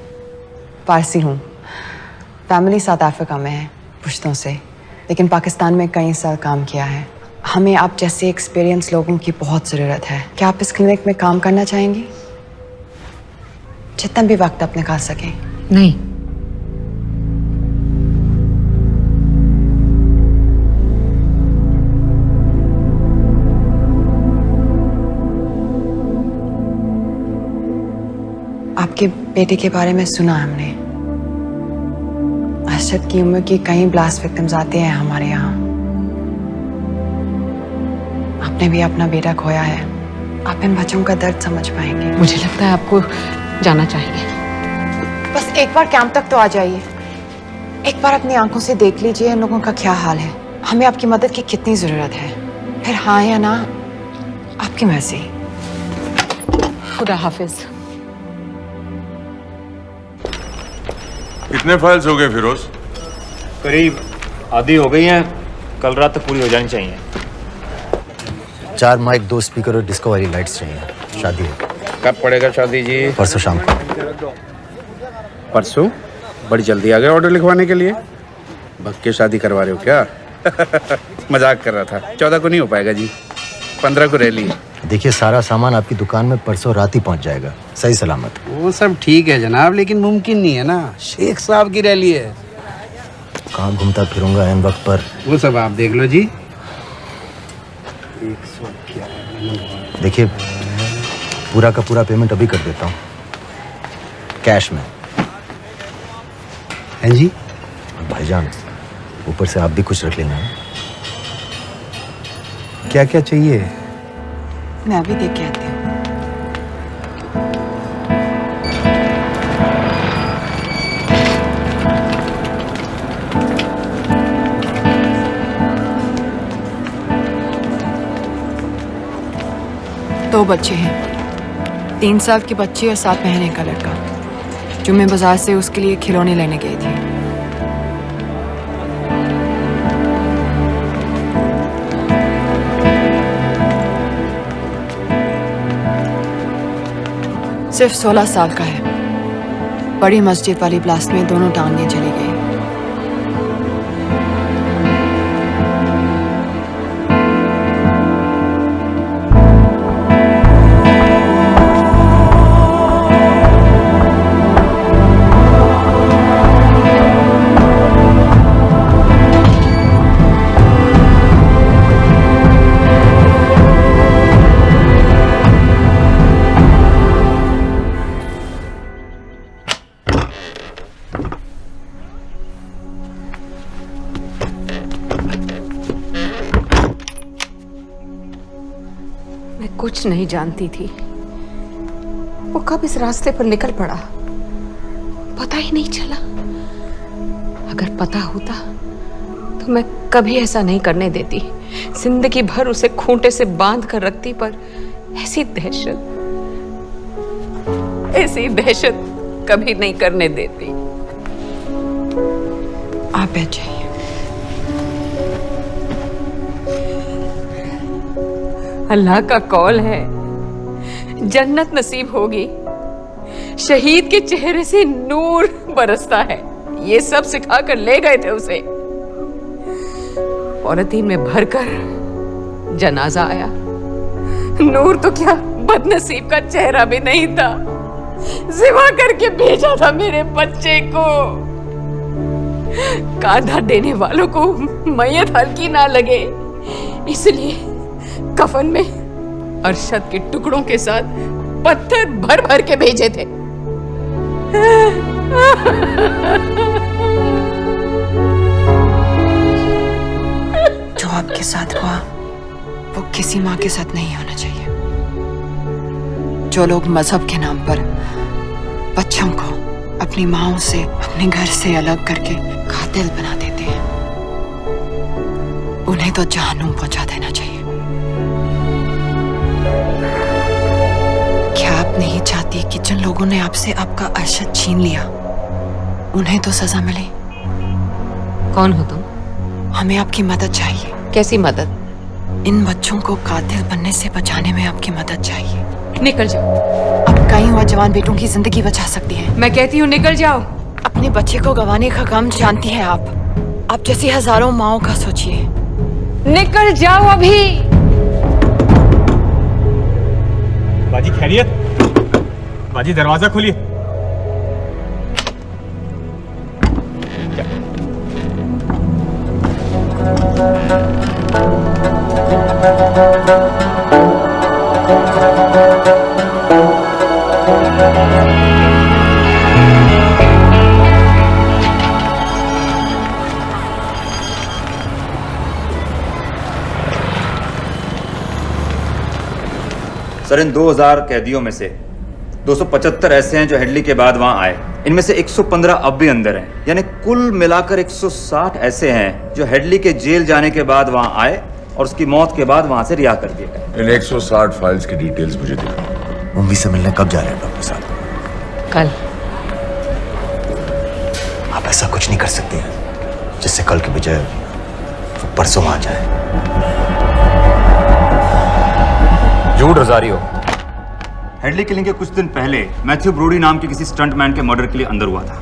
Speaker 1: पारसी हूँ, फैमिली साउथ अफ्रीका में है पुश्तों से, लेकिन पाकिस्तान में कई साल काम किया है। हमें आप जैसे एक्सपीरियंस लोगों की बहुत ज़रूरत है। क्या आप इस क्लिनिक में काम करना चाहेंगी? जितना भी वक्त आप निकाल सकें।
Speaker 25: नहीं।
Speaker 1: आपके बेटे के बारे में सुना हमने। अरशद की उम्र के कई ब्लास्ट विक्टिम्स आते हैं हमारे यहाँ। आपने भी अपना बेटा खोया है। आप इन बच्चों का दर्द समझ पाएंगे।
Speaker 25: मुझे लगता है आपको जाना चाहिए।
Speaker 1: बस एक बार कैंप तक तो आ जाइए। एक बार अपनी आंखों से देख लीजिए इन लोगों का क्या हाल है। हमें आपकी मदद की कितनी जरूरत है। फिर हाँ या ना आपकी मर्जी।
Speaker 25: खुदा हाफिज।
Speaker 18: कितने फाइल्स हो गए फिरोज?
Speaker 2: करीब आधी हो गई हैं। कल रात तक पूरी हो जानी चाहिए।
Speaker 16: 4 माइक, 2 स्पीकर और डिस्को वाली लाइट्स चाहिए। शादी है।
Speaker 19: कब पड़ेगा शादी जी?
Speaker 16: परसों शाम को।
Speaker 19: परसों? बड़ी जल्दी आ गए ऑर्डर लिखवाने के लिए। भग के शादी करवा रहे हो क्या? मजाक कर रहा था। 14 को नहीं हो पाएगा जी, 15 को रैली है।
Speaker 16: देखिए, सारा सामान आपकी दुकान में परसों रात ही पहुंच जाएगा, सही सलामत।
Speaker 19: वो सब ठीक है जनाब, लेकिन मुमकिन नहीं है ना। शेख साहब की रैली है।
Speaker 16: कहाँ घूमता फिरूंगा इन वक्त पर?
Speaker 19: वो सब आप देख लो जी।
Speaker 16: देखिए, पूरा का पूरा पेमेंट अभी कर देता हूँ, कैश में।
Speaker 19: हैं जी?
Speaker 16: भाईजान, ऊपर से आप भी कुछ रख लेना।
Speaker 19: क्या क्या चाहिए?
Speaker 1: मैं अभी देख के आती हूँ। दो बच्चे हैं, 3 साल की बच्ची और 7 महीने का लड़का, जो मैं बाजार से उसके लिए खिलौने लेने गई थी। सिर्फ 16 साल का है। बड़ी मस्जिद वाली ब्लास्ट में दोनों टांगें चली गई।
Speaker 25: कुछ नहीं जानती थी वो कब इस रास्ते पर निकल पड़ा, पता ही नहीं चला। अगर पता होता तो मैं कभी ऐसा नहीं करने देती। जिंदगी भर उसे खूंटे से बांध कर रखती, पर ऐसी दहशत कभी नहीं करने देती।
Speaker 1: आप बैठ जाइए।
Speaker 25: अल्लाह का कौल है, जन्नत नसीब होगी। शहीद के चेहरे से नूर बरसता है। ये सब सिखा कर ले गए थे उसे। पॉलिथीन में भरकर जनाजा आया। नूर तो क्या, बदनसीब का चेहरा भी नहीं था। जिवा करके भेजा था मेरे बच्चे को। कांधा देने वालों को मैयत हल्की ना लगे, इसलिए कफन में अरशद के टुकड़ों के साथ पत्थर भर भर के भेजे थे।
Speaker 1: जो आपके साथ हुआ वो किसी माँ के साथ नहीं होना चाहिए। जो लोग मजहब के नाम पर बच्चों को अपनी माँओं से, अपने घर से अलग करके कातिल बना देते हैं, उन्हें तो जहन्नुम पहुंचा देना चाहिए। क्या आप नहीं चाहती कि जिन लोगों ने आपसे आपका अरशद छीन लिया, उन्हें तो सजा मिले?
Speaker 25: कौन हो तुम?
Speaker 1: हमें आपकी मदद चाहिए।
Speaker 25: कैसी मदद?
Speaker 1: इन बच्चों को कातिल बनने से बचाने में आपकी मदद चाहिए।
Speaker 25: निकल जाओ।
Speaker 1: अब कई और जवान बेटों की जिंदगी बचा सकती है।
Speaker 25: मैं कहती हूँ निकल जाओ।
Speaker 1: अपने बच्चे को गंवाने का गम जानती है आप जैसी हजारों माओं का सोचिए।
Speaker 25: निकल जाओ अभी।
Speaker 20: बाजी खैरियत? बाजी दरवाजा खोलिए।
Speaker 2: सर, इन 2000 कैदियों में से 275 ऐसे हैं जो हेडली के बाद वहां आए। इनमें से 115 अब भी अंदर हैं, यानी कुल मिलाकर 160 ऐसे हैं जो हेडली के जेल जाने के बाद वहां आए और उसकी मौत के बाद वहां से रिहा कर दिए गए।
Speaker 18: इन 160 फाइल्स की डिटेल्स मुझे दिखाओ।
Speaker 16: उम्मी से मिलने कब जा रहे हैं डॉक्टर साहब?
Speaker 25: कल।
Speaker 16: आप ऐसा कुछ नहीं कर सकते हैं जिससे कल के बजाय वो परसों आ जाए।
Speaker 2: झूठ रोजारियो। हेडली किलिंग के कुछ दिन पहले मैथ्यू ब्रोडी नाम के किसी स्टंटमैन के मर्डर के लिए अंदर हुआ था,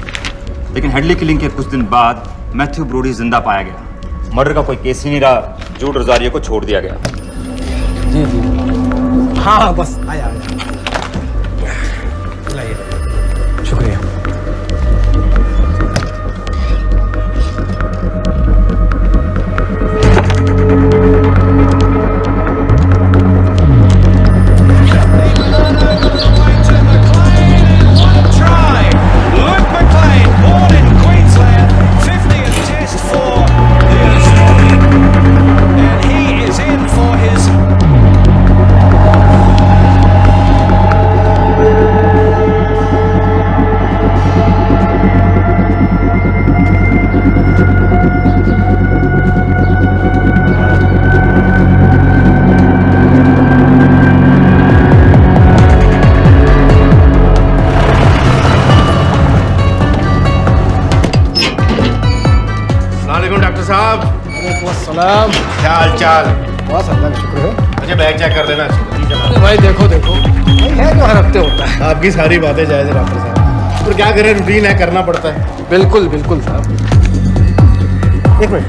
Speaker 2: लेकिन हेडली किलिंग के कुछ दिन बाद मैथ्यू ब्रोडी जिंदा पाया गया। मर्डर का कोई केस ही नहीं रहा, झूठ रोजारियो को छोड़ दिया गया।
Speaker 4: जी जी, हाँ बस आया। शुक्रिया।
Speaker 19: सलाम, क्या हाल चाल?
Speaker 4: बस अल्लाह का शुक्र है।
Speaker 19: अच्छा बैग चेक कर देना।
Speaker 4: अरे भाई देखो देखो, भाई है जो हर हफ्ते होता है।
Speaker 19: आपकी सारी बातें जायज़ है डॉक्टर साहब, पर क्या करें, रूटीन है, करना पड़ता है।
Speaker 4: बिल्कुल बिल्कुल साहब। एक मिनट।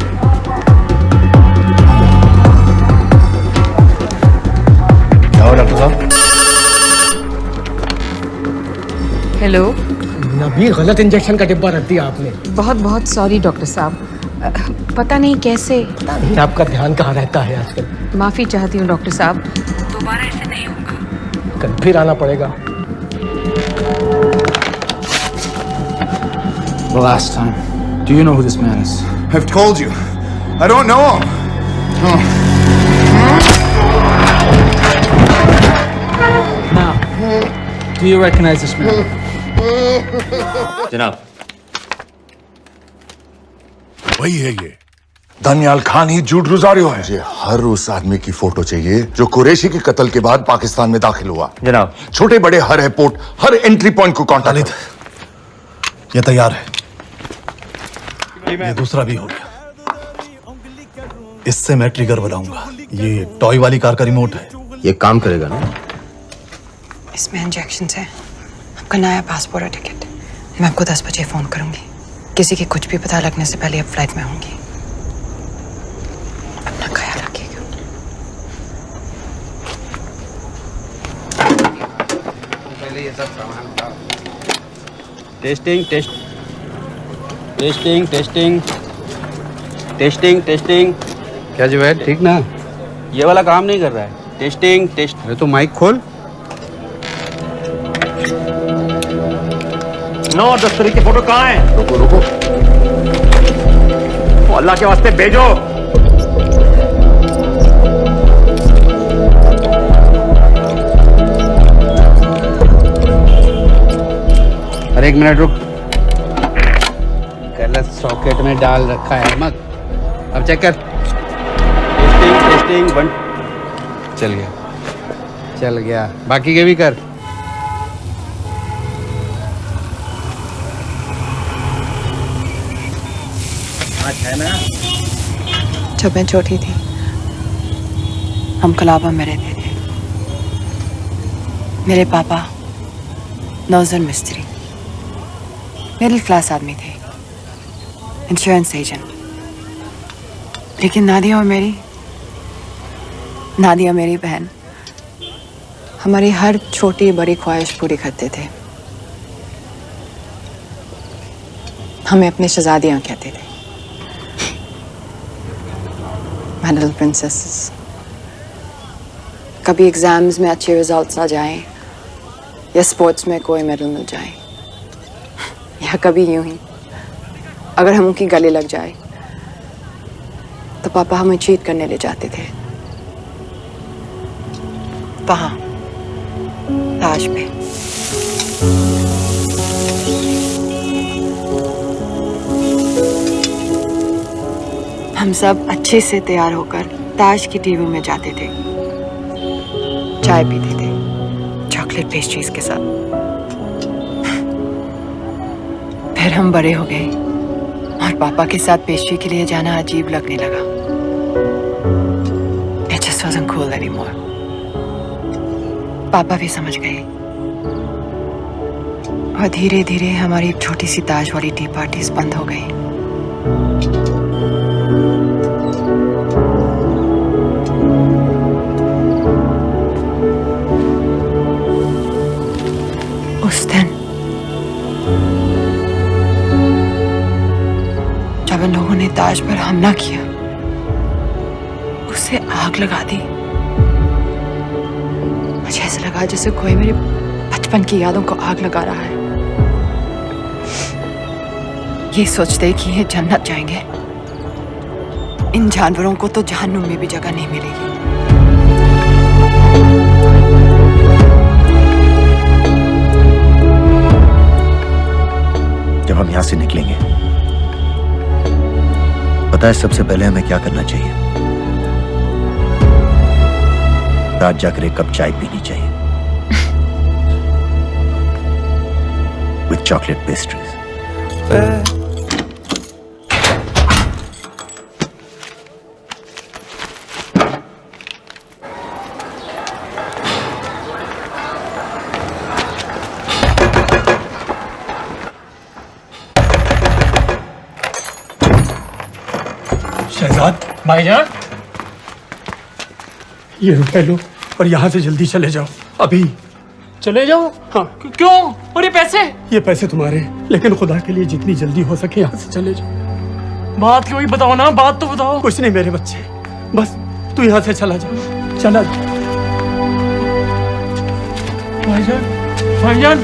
Speaker 19: क्या हो डॉक्टर साहब?
Speaker 25: हेलो।
Speaker 4: नबी, गलत इंजेक्शन का डिब्बा रख दिया आपने।
Speaker 25: बहुत बहुत सॉरी डॉक्टर साहब, पता नहीं कैसे।
Speaker 4: आपका ध्यान कहाँ रहता है आजकल?
Speaker 25: माफी चाहती हूँ डॉक्टर साहब, दोबारा ऐसे नहीं होगा।
Speaker 4: कल फिर आना पड़ेगा।
Speaker 14: The last time. Do you know who this man is?
Speaker 18: I've told you. I don't know him.
Speaker 14: Now, do you recognize this man?
Speaker 2: जनाब,
Speaker 10: वही है ये दानियाल खान ही झूठ रोजारियो है। मुझे हर उस आदमी की फोटो चाहिए जो कुरैशी के कत्ल के बाद पाकिस्तान में दाखिल हुआ।
Speaker 2: जनाब,
Speaker 10: छोटे बड़े हर एयरपोर्ट, हर एंट्री पॉइंट को कांटेक्ट।
Speaker 12: ये तैयार है, ये दूसरा भी हो गया। इससे मैं ट्रिगर बनाऊंगा। ये टॉय वाली कार का रिमोट है।
Speaker 16: ये काम करेगा ना?
Speaker 1: इसमें इंजेक्शन है। आपका नया पासपोर्ट और टिकट। मैं आपको 10 बजे फोन करूंगी। किसी की कुछ भी पता लगने से पहले अब फ्लाइट में होंगी। अपना ख्याल रखिएगा।
Speaker 19: पहले ये सब सामान उठाओ। Testing test testing testing testing testing. क्या जो है ठीक ना? ये वाला काम नहीं कर रहा है। Testing test. अरे तो माइक खोल।
Speaker 2: 9-10 तारीख की फोटो कहाँ है?
Speaker 10: रुको रुको,
Speaker 2: तो अल्लाह के वास्ते भेजो।
Speaker 19: अरे एक मिनट रुक, गलत सॉकेट में डाल रखा है मत। अब चेक कर। Testing testing 1। चल गया चल गया। बाकी के भी कर। है ना?
Speaker 1: जब मैं छोटी थी, हम कलाबा में रहते थे। मेरे पापा नौजर मिस्त्री, मिडिल क्लास आदमी थे, इंश्योरेंस एजेंट। लेकिन नादिया और मेरी नादिया मेरी बहन हमारी हर छोटी बड़ी ख्वाहिश पूरी करते थे। हमें अपनी शहजादियां कहते थे, माय लिटिल प्रिंसेसेस। कभी एग्जाम्स में अच्छे रिजल्ट्स आ जाएं या स्पोर्ट्स में कोई मेडल मिल जाए, या कभी यूं ही अगर हम उनकी गले लग जाए तो पापा हमें चीट करने ले जाते थे वहां ताज पे। हम सब अच्छे से तैयार होकर ताज की टीवी में जाते थे, चाय पीते थे चॉकलेट पेस्ट्रीज के साथ। फिर हम बड़े हो गए और पापा के साथ पेस्ट्री के लिए जाना अजीब लगने लगा। It just wasn't cool anymore. पापा भी समझ गए और धीरे धीरे हमारी छोटी सी ताज वाली टी पार्टीज बंद हो गई। उस दिन जब इन लोगों ने ताज पर हमला किया, उसे आग लगा दी। मुझे ऐसा लगा जैसे कोई मेरे बचपन की यादों को आग लगा रहा है। ये सोचते कि ये जन्नत जाएंगे, इन जानवरों को तो जहन्नुम में भी जगह नहीं मिलेगी।
Speaker 16: जब हम यहां से निकलेंगे, पता है सबसे पहले हमें क्या करना चाहिए? रात जाकर एक कप चाय पीनी चाहिए विथ चॉकलेट पेस्ट्रीज।
Speaker 3: शहजाद
Speaker 6: भाईजान,
Speaker 3: ये रुपए लो और यहाँ से जल्दी चले जाओ अभी।
Speaker 6: चले जाओ?
Speaker 3: हाँ।
Speaker 6: क्यों? और ये पैसे?
Speaker 3: ये पैसे तुम्हारे, लेकिन खुदा के लिए जितनी जल्दी हो सके यहाँ से चले जाओ।
Speaker 6: बात क्यों ही बताओ ना, बात तो बताओ।
Speaker 3: कुछ नहीं मेरे बच्चे, बस तू यहाँ से चला जा, चला जा।
Speaker 6: भाईजान, भाईजान।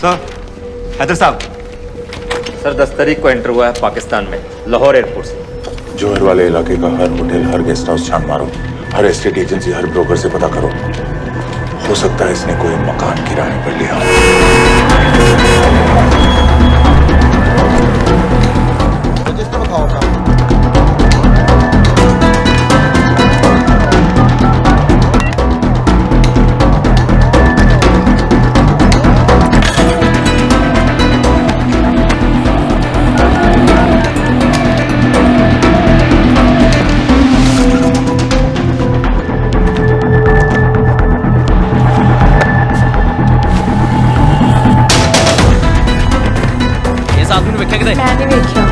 Speaker 2: सर, हैदर साहब। सर 10 तारीख को एंटर हुआ है पाकिस्तान में, लाहौर एयरपोर्ट से।
Speaker 18: जोहर वाले इलाके का हर होटल, हर गेस्ट हाउस छान मारो, हर एस्टेट एजेंसी, हर ब्रोकर से पता करो। हो सकता है इसने कोई मकान किराए पर लिया।
Speaker 25: मैंने देखा।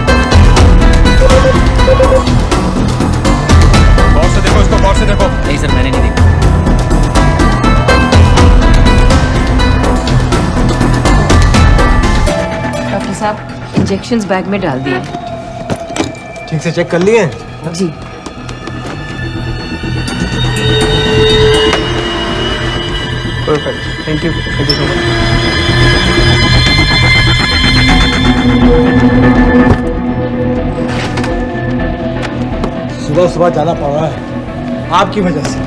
Speaker 20: गौर से देखो इसको, गौर से देखो।
Speaker 8: नहीं सर, मैंने नहीं देखा।
Speaker 25: डॉक्टर साहब, इंजेक्शंस बैग में डाल दिए।
Speaker 4: ठीक से चेक कर लिए?
Speaker 25: जी।
Speaker 4: Perfect, thank you so much. सुबह सुबह जाना पड़ रहा है आपकी वजह से।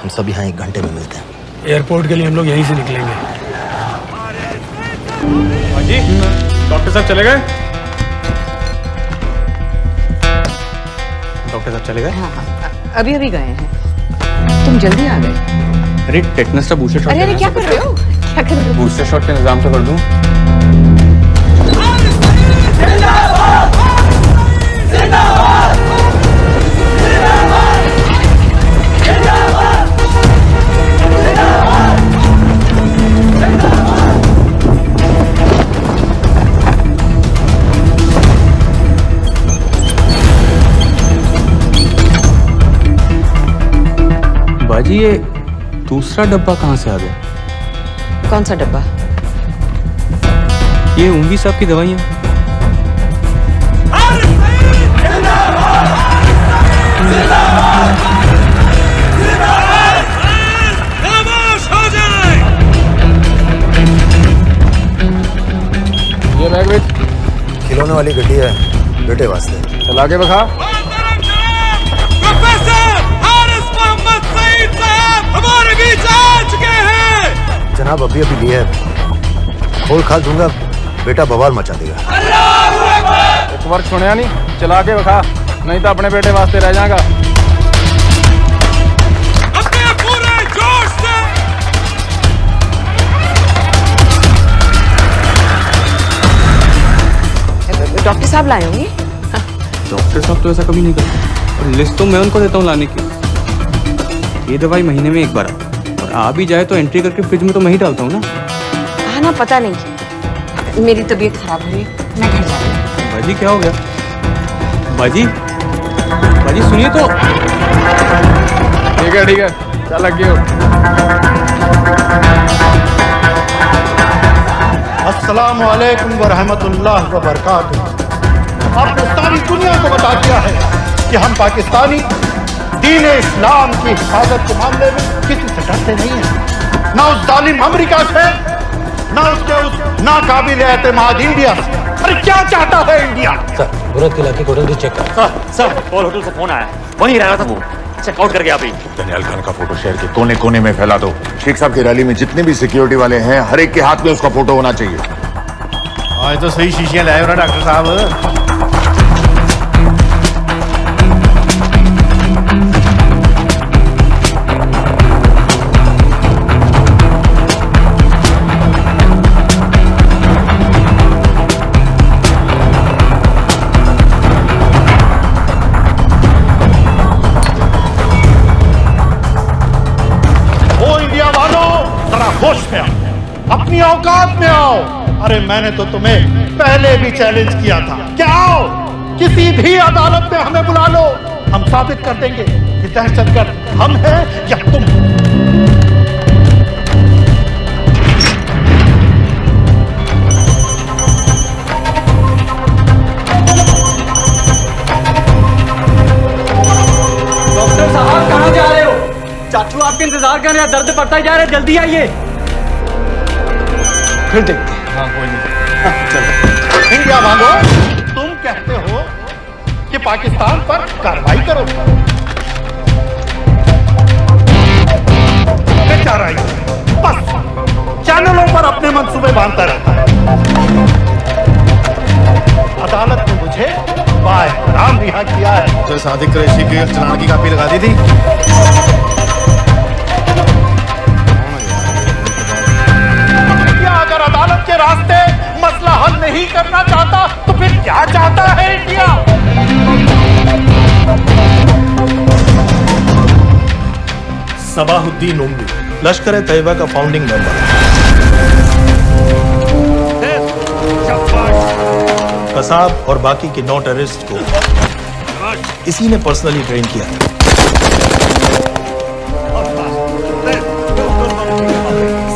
Speaker 16: हम सब यहाँ 1 घंटे में मिलते हैं।
Speaker 3: एयरपोर्ट के लिए हम लोग यहीं से निकलेंगे।
Speaker 20: हाँ जी, डॉक्टर साहब चले गए? डॉक्टर साहब चले गए?
Speaker 25: हाँ, अभी अभी गए हैं। तुम तुम जल्दी आ गए।
Speaker 20: अरे टेटनस का बूस्टर शॉट
Speaker 25: अरे अरे क्या कर रहे हो, क्या कर रहे हो?
Speaker 20: बूस्टर शॉट का इंतजाम तो कर दूं। बाजी ये दूसरा डब्बा कहाँ से आ गया?
Speaker 25: कौन सा डब्बा?
Speaker 20: ये उंगी साहब की दवाइयाँ।
Speaker 7: ये बैग विच खिलौने वाली गड्डी है बेटे वास्ते। चला के बखा।
Speaker 9: हमारे बीच आ चुके हैं।
Speaker 7: जनाब अभी अभी लिए है, खोल खाल दूंगा बेटा बवाल मचा देगा।
Speaker 11: एक वर्ष सुनिया नहीं, चला के बखा, नहीं तो अपने बेटे वास्ते रह जाएगा।
Speaker 9: अपने पूरे जोश से
Speaker 25: डॉक्टर साहब लाए होंगे।
Speaker 20: डॉक्टर साहब तो ऐसा कभी नहीं करते, और लिस्ट तो मैं उनको देता हूँ लाने की। ये दवाई महीने में एक बार आती, और आ भी जाए तो एंट्री करके फ्रिज में तो मैं ही डालता हूँ ना।
Speaker 25: हाँ ना, पता नहीं, मेरी तबीयत खराब हो रही है, मैं घर जा रही हूँ।
Speaker 20: बाजी क्या हो गया? बाजी बाजी सुनिए तो।
Speaker 11: ठीक है चल लग गयो।
Speaker 12: अस्सलामु अलैकुम व रहमतुल्लाह व बरकातुहू। आपने सारी दुनिया को बता दिया है कि हम पाकिस्तानी दीन इस्लाम की हिफाजत के मामले में किसी से डरते नहीं हैं, ना उस जालिम अमेरिका से, ना उसके उस नाकाबिल एतमाद इंडिया से। अरे क्या चाहता है इंडिया?
Speaker 5: सर बुरत इलाके होटल की चेक कर।
Speaker 21: सर पॉल होटल से फोन आया, वहीं रह रहा था वो, चेकआउट करके आप ही।
Speaker 18: दनियाल खान का फोटो शहर के कोने कोने में फैला दो। शेख साहब की रैली में जितने भी सिक्योरिटी वाले हैं, हर एक के हाथ में उसका फोटो होना चाहिए।
Speaker 12: आज तो सही शीशियां लाए हो ना डॉक्टर साहब। होश में आओ, अपनी औकात में आओ। अरे मैंने तो तुम्हें पहले भी चैलेंज किया था, क्या आओ किसी भी अदालत में हमें बुला लो, हम साबित कर देंगे कि दहशतगर्द हम हैं या तुम।
Speaker 6: डॉक्टर साहब कहाँ जा रहे हो? चाचू आपके इंतजार कर रहे हैं, दर्द बढ़ता जा रहा है, जल्दी आइए।
Speaker 12: फिर देखते हैं। हाँ कोई नहीं, चलो। इंडिया वालों, तुम कहते हो कि पाकिस्तान पर कार्रवाई करो, बेचारा ही बस चैनलों पर अपने मंसूबे बांधता रहता है। अदालत ने मुझे बाएहतराम रिहा किया है।
Speaker 11: तो सादिक कुरैशी के चलान की कापी लगा दी थी।
Speaker 12: अगर अदालत के रास्ते मसला हल नहीं करना चाहता तो फिर क्या चाहता है इंडिया? सबाहुद्दीन उम्मी, लश्कर तैयबा का फाउंडिंग मेंबर, कसाब और बाकी के 9 टेररिस्ट को इसी ने पर्सनली ट्रेन किया था।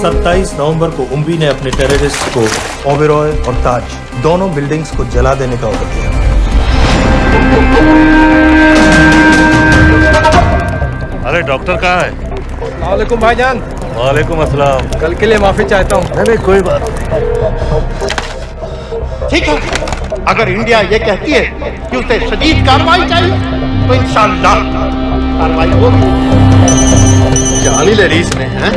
Speaker 12: 27 नवंबर को उम्बी ने अपने टेररिस्ट को ओबेरॉय और ताज दोनों बिल्डिंग्स को जला देने का ऑर्डर दिया।
Speaker 18: अरे डॉक्टर कहाँ है?
Speaker 11: वालेकुम भाईजान।
Speaker 18: वालेकुम अस्सलाम।
Speaker 11: कल के लिए माफी चाहता हूँ।
Speaker 18: नहीं कोई बात।
Speaker 12: ठीक है, अगर इंडिया ये कहती है कि उसे शदीद कार्रवाई चाहिए तो इंशाअल्लाह कार्रवाई होगी।
Speaker 11: जान ही ले रही इसने, हैं?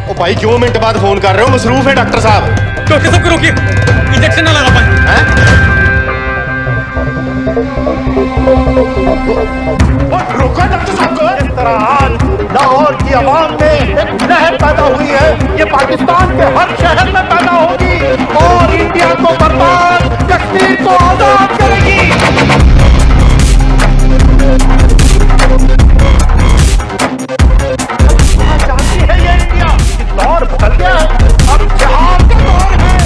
Speaker 11: ओ भाई क्यों मिनट बाद फोन कर रहे हो? मसरूफ है डॉक्टर साहब।
Speaker 6: डॉक्टर साहब को रोकिए, इंजेक्शन ना लगा पाए।
Speaker 9: रोको डॉक्टर साहब को। इस तरह आज लाहौर की आवाम में एक लहर पैदा हुई है, ये पाकिस्तान के हर शहर में पैदा होगी और इंडिया को बर्बाद, कश्मीर को आजाद करेगी। जानती है ये इंडिया कि दौर बदल गया है, अब जिहाद का दौर है।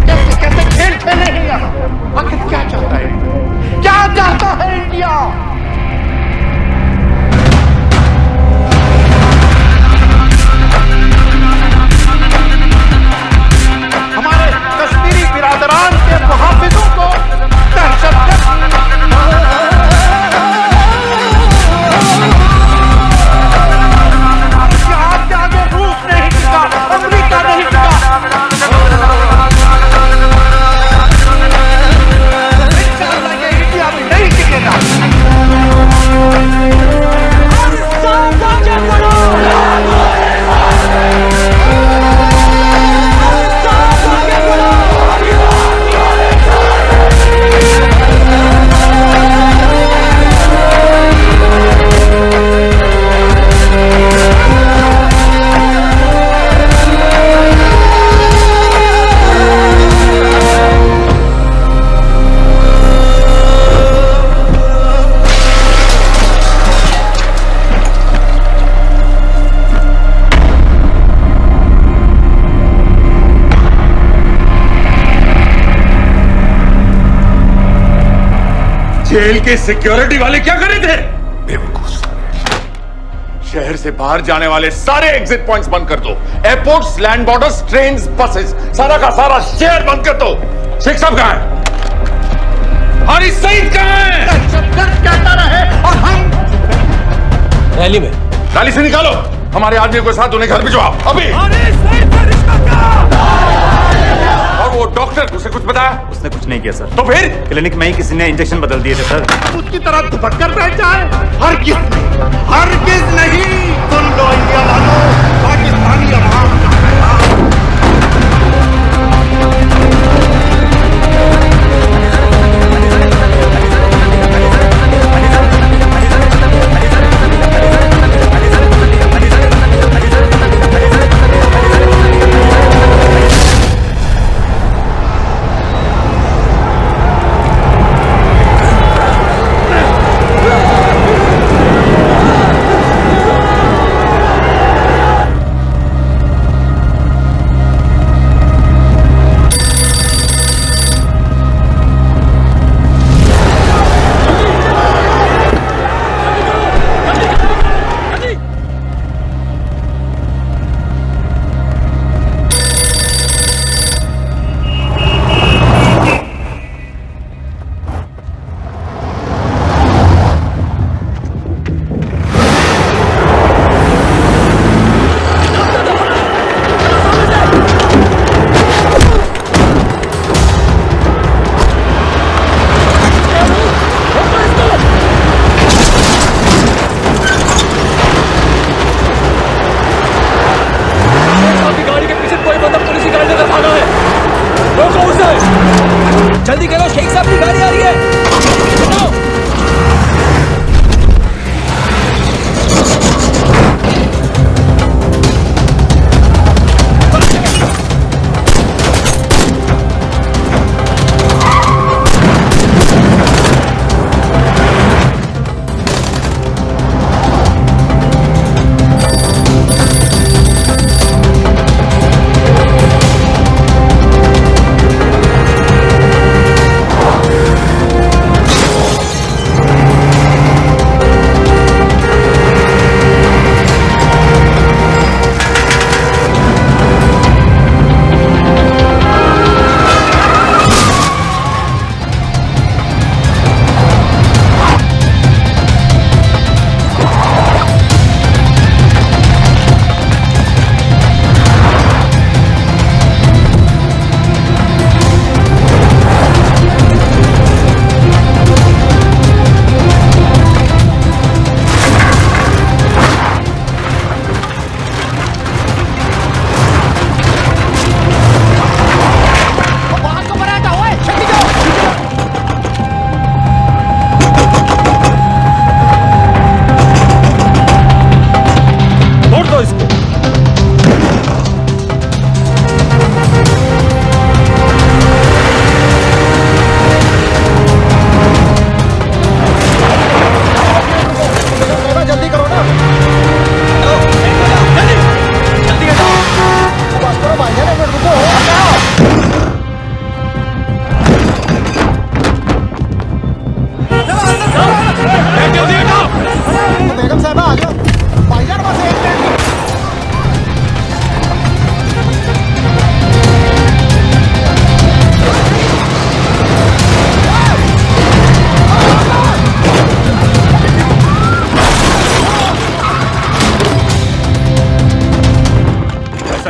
Speaker 9: कैसे कैसे खेल खेले हैं यहाँ, आखिर क्या चाहता है, क्या चाहता है इंडिया? हमारे कश्मीरी बिरादरान के मुहाफिजों को दहशतगर्द जिहाद के आगे रूस नहीं टिका, अमेरिका नहीं टिका। नहीं टिकेगा।
Speaker 18: जेल के सिक्योरिटी वाले क्या कर रहे थे? बेवकूफ। शहर से बाहर जाने वाले सारे एग्जिट पॉइंट्स बंद कर दो। Airports, land borders, trains, buses, सारा का सारा शहर बंद कर दो। शेख साहब कहां है? हारिस सईद कहां है?
Speaker 9: कहता रहे और हम
Speaker 18: रैली में। रैली से निकालो हमारे आदमी को साथ, उन्हें घर भिजवाओ अभी। और वो डॉक्टर, उसे कुछ बताया?
Speaker 2: उसने कुछ नहीं किया सर।
Speaker 18: तो फिर
Speaker 2: क्लिनिक में ही किसी ने इंजेक्शन बदल दिए थे सर।
Speaker 9: उसकी तरह दुपट कर बैठ जाए? हरगिज नहीं। सुन लो इंडिया वालों, पाकिस्तानी अवाम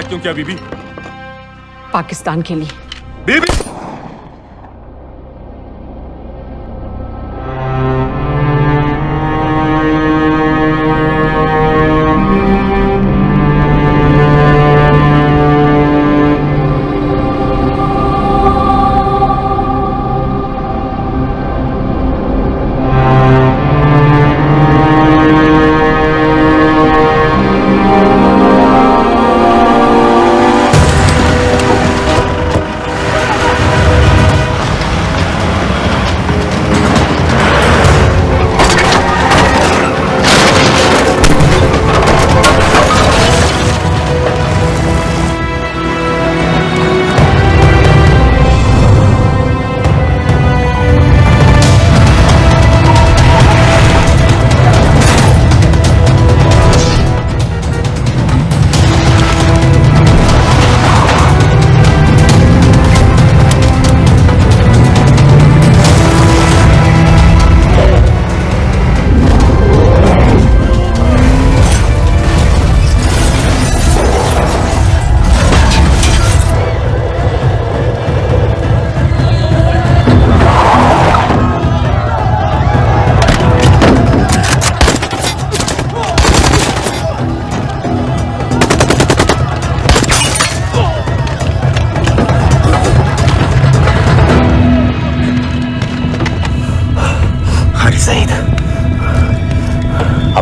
Speaker 18: अटैक क्यों किया बीबी?
Speaker 25: पाकिस्तान के लिए।
Speaker 18: बीबी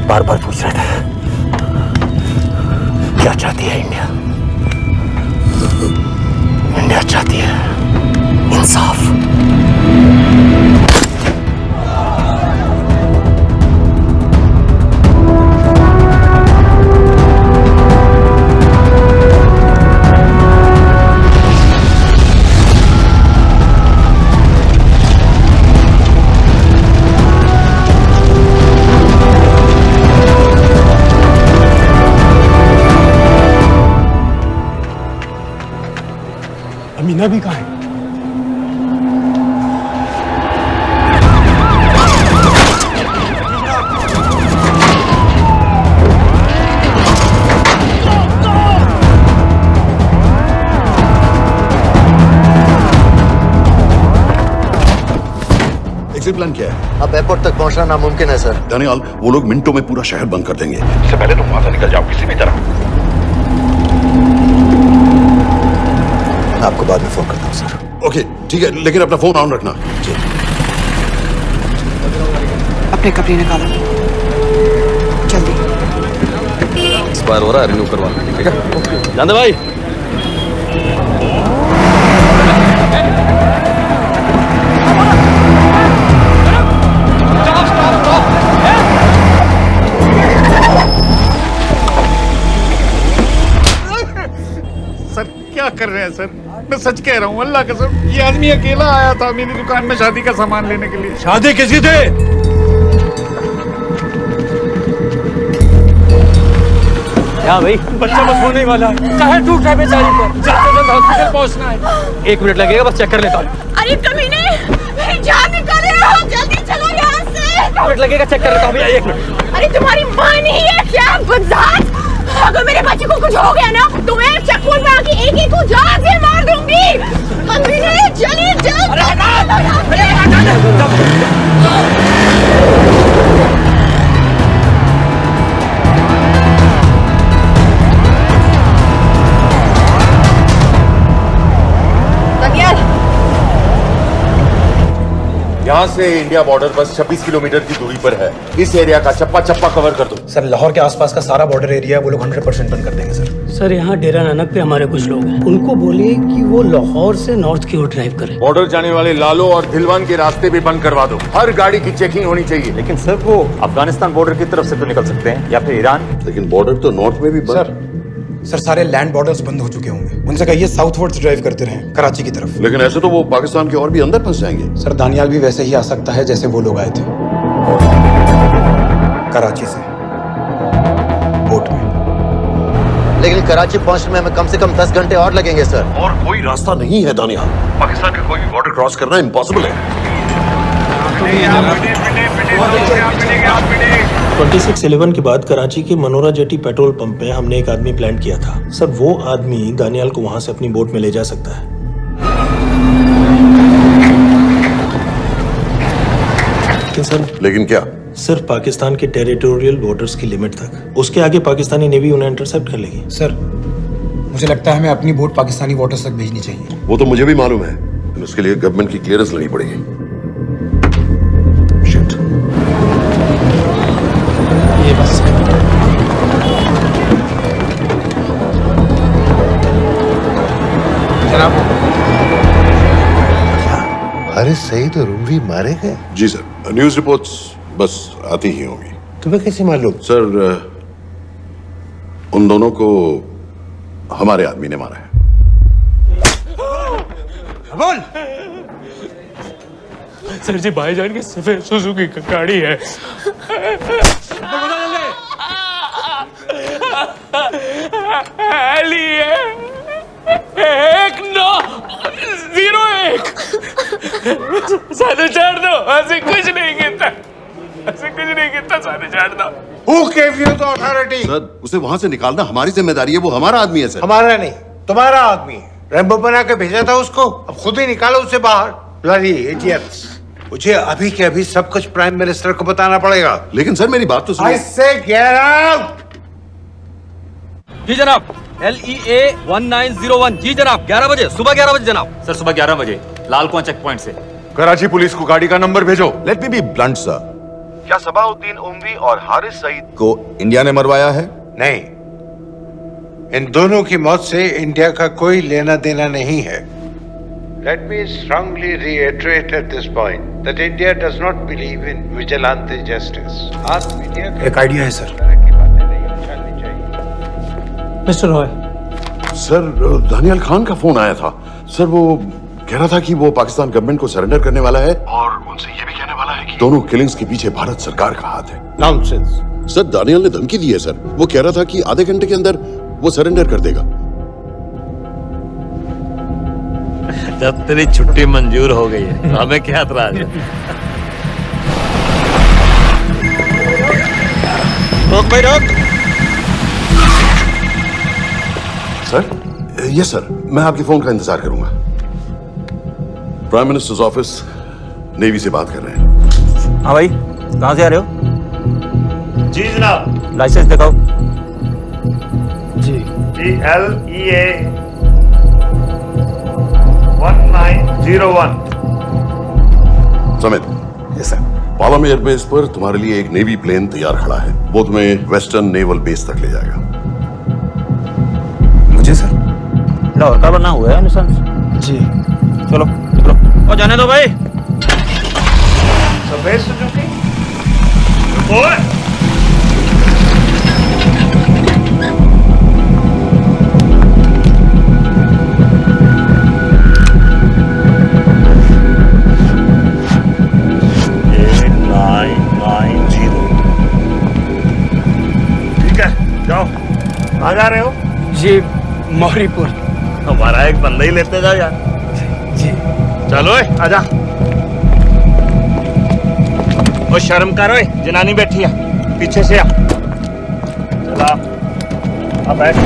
Speaker 16: बार बार पूछ रहे थे क्या चाहती है इंडिया। इंडिया चाहती है इंसाफ।
Speaker 14: अमीना भी कहाँ है?
Speaker 10: एग्जिट प्लान क्या है?
Speaker 16: अब एयरपोर्ट तक पहुंचना नामुमकिन है सर।
Speaker 10: दानियाल, वो लोग मिनटों में पूरा शहर बंद कर देंगे। इससे पहले तुम वहां से निकल जाओ किसी भी तरह।
Speaker 16: आपको बाद में फोन करता हूँ सर।
Speaker 10: ओके ठीक है, लेकिन अपना फोन ऑन रखना। जी।
Speaker 1: अपने कपड़े निकालो जल्दी।
Speaker 8: एक्सपायर हो रहा है, रिन्यू करवा लो। ठीक है जानदे भाई।
Speaker 9: सर क्या कर रहे हैं सर? मैं सच कह रहा हूँ, अल्लाह कसम, ये आदमी अकेला आया था मेरी दुकान में शादी का सामान लेने के लिए।
Speaker 12: शादी किसी थे?
Speaker 20: क्या भाई, बच्चा बस होने वाला है। कहाँ टूट है बेचारी पर, जल्द से जल्द हॉस्पिटल पहुंचना है। 1 मिनट लगेगा, बस चेक कर लेता हूँ।
Speaker 1: अरे कमीने, मेरी जान निकाल रहे हो, जल्दी चलो यहाँ से।
Speaker 20: 1 मिनट लगेगा, चेक कर लेता हूँ भैया, 1 मिनट।
Speaker 1: अरे तुम्हारी माँ नहीं है क्या बदजात? अगर मेरे बच्चे को कुछ हो गया ना, तो मैं चक्कू में आके एक को जान से मार दूंगी। कमीने चलिए जल्द।
Speaker 18: यहाँ से इंडिया बॉर्डर बस 26 किलोमीटर की दूरी पर है। इस एरिया का चप्पा चप्पा कवर कर दो।
Speaker 14: सर लाहौर के आसपास का सारा बॉर्डर एरिया वो लोग 100% बंद कर देंगे सर।
Speaker 13: सर यहाँ डेरा नानक पे हमारे कुछ लोग हैं, उनको बोलिए कि वो लाहौर से नॉर्थ की ओर ड्राइव करें।
Speaker 18: बॉर्डर जाने वाले लालो और दिलवान के रास्ते भी बंद करवा दो। हर गाड़ी की चेकिंग होनी चाहिए।
Speaker 2: लेकिन सर वो अफगानिस्तान बॉर्डर की तरफ से तो निकल सकते हैं, या फिर ईरान।
Speaker 10: लेकिन बॉर्डर तो नॉर्थ में भी बंद।
Speaker 14: सर सारे लैंड बॉर्डर्स बंद हो चुके होंगे, उनसे कहिए साउथवर्ड्स ड्राइव करते रहें कराची की तरफ।
Speaker 10: लेकिन ऐसे तो वो पाकिस्तान के और भी अंदर फंस जाएंगे।
Speaker 14: सर दानियाल भी वैसे ही आ सकता है जैसे वो लोग आए थे, कराची से बोट में।
Speaker 16: लेकिन कराची पहुंचने में हमें कम से कम 10 घंटे और लगेंगे सर।
Speaker 10: और कोई रास्ता नहीं है दानियाल, पाकिस्तान का कोई भी बॉर्डर क्रॉस करना इम्पॉसिबल है।
Speaker 12: 26/11 के बाद कराची के मनोरा जेटी पेट्रोल पंप में हमने एक आदमी प्लान किया था। सर वो आदमी दानियाल को वहां से अपनी बोट में ले जा सकता है।
Speaker 10: लेकिन क्या?
Speaker 12: सिर्फ पाकिस्तान के टेरिटोरियल बॉर्डर्स की लिमिट तक। उसके आगे पाकिस्तानी नेवी उन्हें इंटरसेप्ट कर लेगी।
Speaker 14: सर मुझे लगता है हमें अपनी बोट पाकिस्तानी वाटर्स तक भेजनी चाहिए।
Speaker 10: वो तो मुझे भी मालूम है, उसके लिए गवर्नमेंट की क्लियरेंस लेनी पड़ेगी।
Speaker 12: ये बस
Speaker 7: जनाब, हारिस सईद और उमरी मारे गए?
Speaker 10: जी सर, न्यूज रिपोर्ट्स बस आती ही होंगी।
Speaker 7: तुम्हें कैसे मालूम?
Speaker 10: सर उन दोनों को हमारे आदमी ने मारा है।
Speaker 6: बोल। सर जी भाईजान की सफेद सुजुकी की गाड़ी है। एक 901 साढ़े चार दो। ऐसे कुछ नहीं कहता, ऐसे कुछ नहीं कहता। साढ़े चार दो।
Speaker 7: Who gave you the authority?
Speaker 10: Sir उसे वहां से निकालना हमारी जिम्मेदारी है, वो हमारा आदमी है सर।
Speaker 7: हमारा नहीं, तुम्हारा आदमी है। रैम्बो बना के भेजा था उसको, अब खुद ही निकालो उसे बाहर। Bloody idiots! मुझे अभी के अभी सब कुछ प्राइम मिनिस्टर को बताना पड़ेगा।
Speaker 10: लेकिन सर मेरी बात तो सुनो।
Speaker 7: I say get out!
Speaker 8: जी जनाब, LEA 1901। जी जनाब, 11 बजे, सुबह 11 बजे जनाब।
Speaker 2: सर सुबह 11 बजे लालकुआं चेक पॉइंट से।
Speaker 18: कराची पुलिस को गाड़ी का नंबर भेजो।
Speaker 10: Let me be blunt sir,
Speaker 18: क्या सबाउद्दीन उमवी और हारिस सईद
Speaker 10: को इंडिया ने मरवाया है?
Speaker 7: नहीं, इन दोनों की मौत से इंडिया का कोई लेना देना नहीं है। Let me strongly reiterate at this point that India does not believe in vigilante justice. Ask media
Speaker 14: एक आइडिया है sir.
Speaker 12: Mister Roy.
Speaker 10: Sir Daniyal Khan का फोन आया था। सर वो कह रहा था कि वो पाकिस्तान गवर्नमेंट को सरेंडर करने वाला है और उनसे ये भी कहने वाला है कि दोनों किलिंग्स के पीछे भारत सरकार का हाथ है।
Speaker 7: Nonsense.
Speaker 10: सर दानियाल ने धमकी दी है सर, वो कह रहा था कि आधे घंटे के अंदर वो सरेंडर कर देगा।
Speaker 15: जब तेरी छुट्टी मंजूर हो गई है तो हमें क्या एतराज है?
Speaker 8: रोक भाई रोक।
Speaker 10: सर यस सर, मैं आपके फोन का इंतजार करूंगा। प्राइम मिनिस्टर्स ऑफिस नेवी से बात कर रहे हैं।
Speaker 8: हाँ भाई, कहाँ से आ रहे हो?
Speaker 9: जी जनाब।
Speaker 8: लाइसेंस दिखाओ।
Speaker 12: जी
Speaker 9: LEA 1901।
Speaker 10: Samit.
Speaker 16: Yes sir.
Speaker 10: Palam airbase पर तुम्हारे लिए एक नेवी प्लेन तैयार खड़ा है, वो तुम्हें वेस्टर्न नेवल बेस तक ले जाएगा।
Speaker 14: मुझे सर
Speaker 8: लाहौर का बना हुआ है निशान।
Speaker 14: जी
Speaker 8: चलो निकलो और जाने दो भाई।
Speaker 9: सफेद सुजुकी जाओ। कहाँ जा रहे हो?
Speaker 12: जी मौरीपुर।
Speaker 9: हमारा एक बंदा ही लेते जाओ यार।
Speaker 12: जी
Speaker 9: चलो आजा। ओ शर्म करो, जनानी बैठी है पीछे से आ। चला अब बैठ।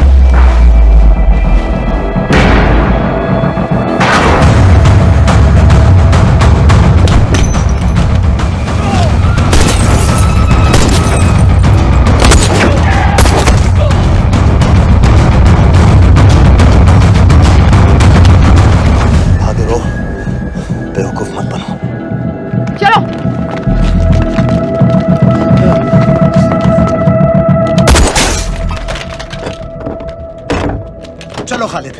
Speaker 16: बेवकूफ मत बनो।
Speaker 1: चलो।
Speaker 14: चलो खालिद।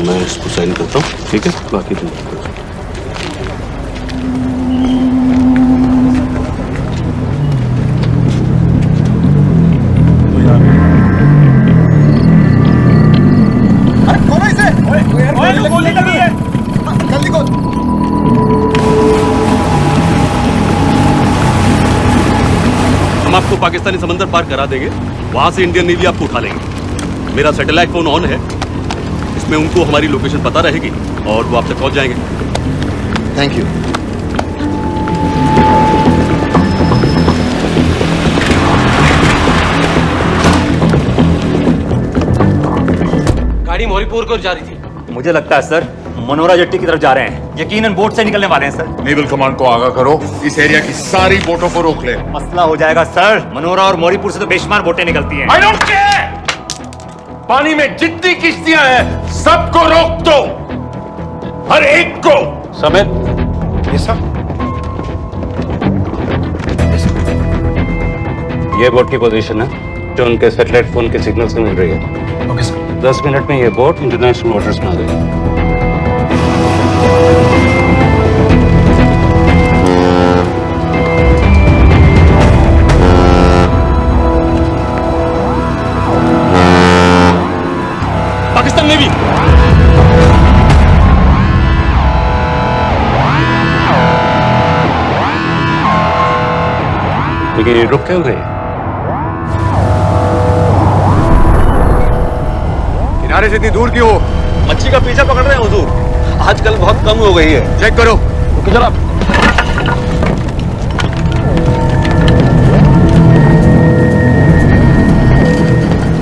Speaker 10: मैं इसको साइन करता हूँ, ठीक है? बाकी तुम
Speaker 17: आपको पाकिस्तानी समंदर पार करा देंगे, वहां से इंडियन नेवी आपको उठा लेंगे। मेरा सैटेलाइट फोन ऑन है, इसमें उनको हमारी लोकेशन पता रहेगी और वो आप तक पहुंच जाएंगे।
Speaker 16: Thank you.
Speaker 8: गाड़ी मोरीपुर को जा रही थी।
Speaker 21: मुझे लगता है सर मनोरा जेट्टी की तरफ जा रहे हैं, यकीनन बोट से निकलने वाले हैं सर।
Speaker 18: नेवल कमांड को आगाह करो, इस एरिया की सारी बोटों को रोक ले।
Speaker 21: मसला हो जाएगा सर, मनोरा और मोरीपुर से तो बेशुमार बोटें निकलती हैं।
Speaker 18: I don't care! पानी में जितनी किश्तियां हैं सबको रोक दो, हर एक को।
Speaker 17: समेत
Speaker 14: ये सर
Speaker 17: ये बोट की पोजीशन है जो उनके सैटेलाइट फोन के सिग्नल से मिल रही है।
Speaker 14: Okay sir.
Speaker 17: 10 मिनट में ये बोट इंटरनेशनल वाटर्स में आ जाएगी।
Speaker 6: पाकिस्तान नेवी।
Speaker 17: लेकिन ये रुक क्यों गए?
Speaker 18: किनारे से इतनी दूर क्यों हो?
Speaker 17: मच्छी का पीछा पकड़ रहे हैं हुजूर, आजकल बहुत कम हो गई है।
Speaker 18: चेक करो।
Speaker 17: जरा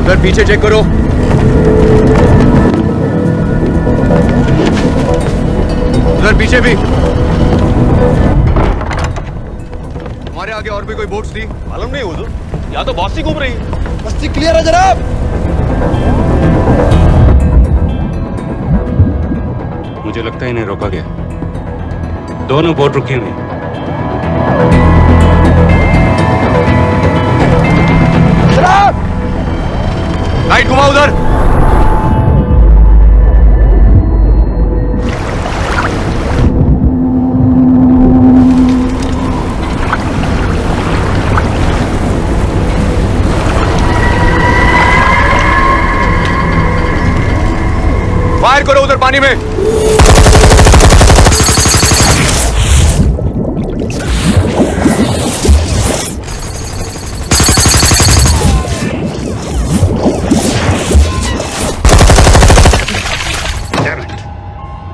Speaker 18: उधर पीछे चेक करो। उधर पीछे भी। हमारे आगे और भी कोई बोट्स थी?
Speaker 17: मालूम नहीं हुजूर, यहाँ तो बहुत सी घूम रही है।
Speaker 14: बस्ती क्लियर है जनाब।
Speaker 17: मुझे लगता है इन्हें रोका गया, दोनों बोट रुकी हुई।
Speaker 18: लाइट घुमाओ उधर। फायर करो उधर पानी में।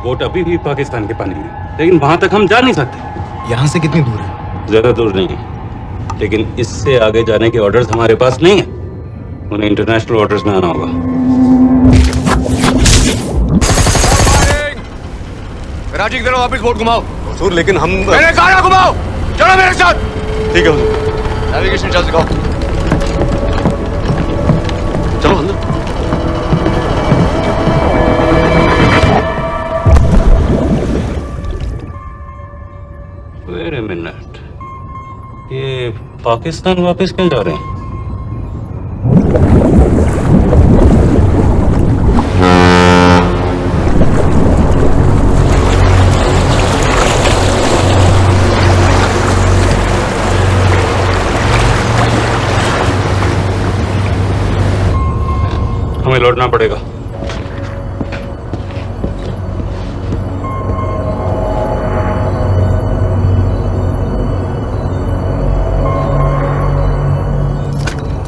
Speaker 17: बोट अभी भी पाकिस्तान के पानी में, लेकिन वहां तक हम जा नहीं सकते।
Speaker 14: यहाँ से कितनी दूर है?
Speaker 17: ज्यादा दूर नहीं है, लेकिन इससे आगे जाने के ऑर्डर्स हमारे पास नहीं है। उन्हें इंटरनेशनल वाटर्स में आना होगा।
Speaker 18: राजी की तरफ वापस बोट घुमाओ।
Speaker 17: हुजूर लेकिन हम
Speaker 18: मैंने कहा ना घुमाओ। चलो मेरे साथ।
Speaker 17: ठीक है हुजूर।
Speaker 18: नेविगेशन चार्ज दिखाओ।
Speaker 17: चलो अंदर। वेट अ मिनट, ये पाकिस्तान वापस क्यों जा रहे हैं? हमें लौटना पड़ेगा।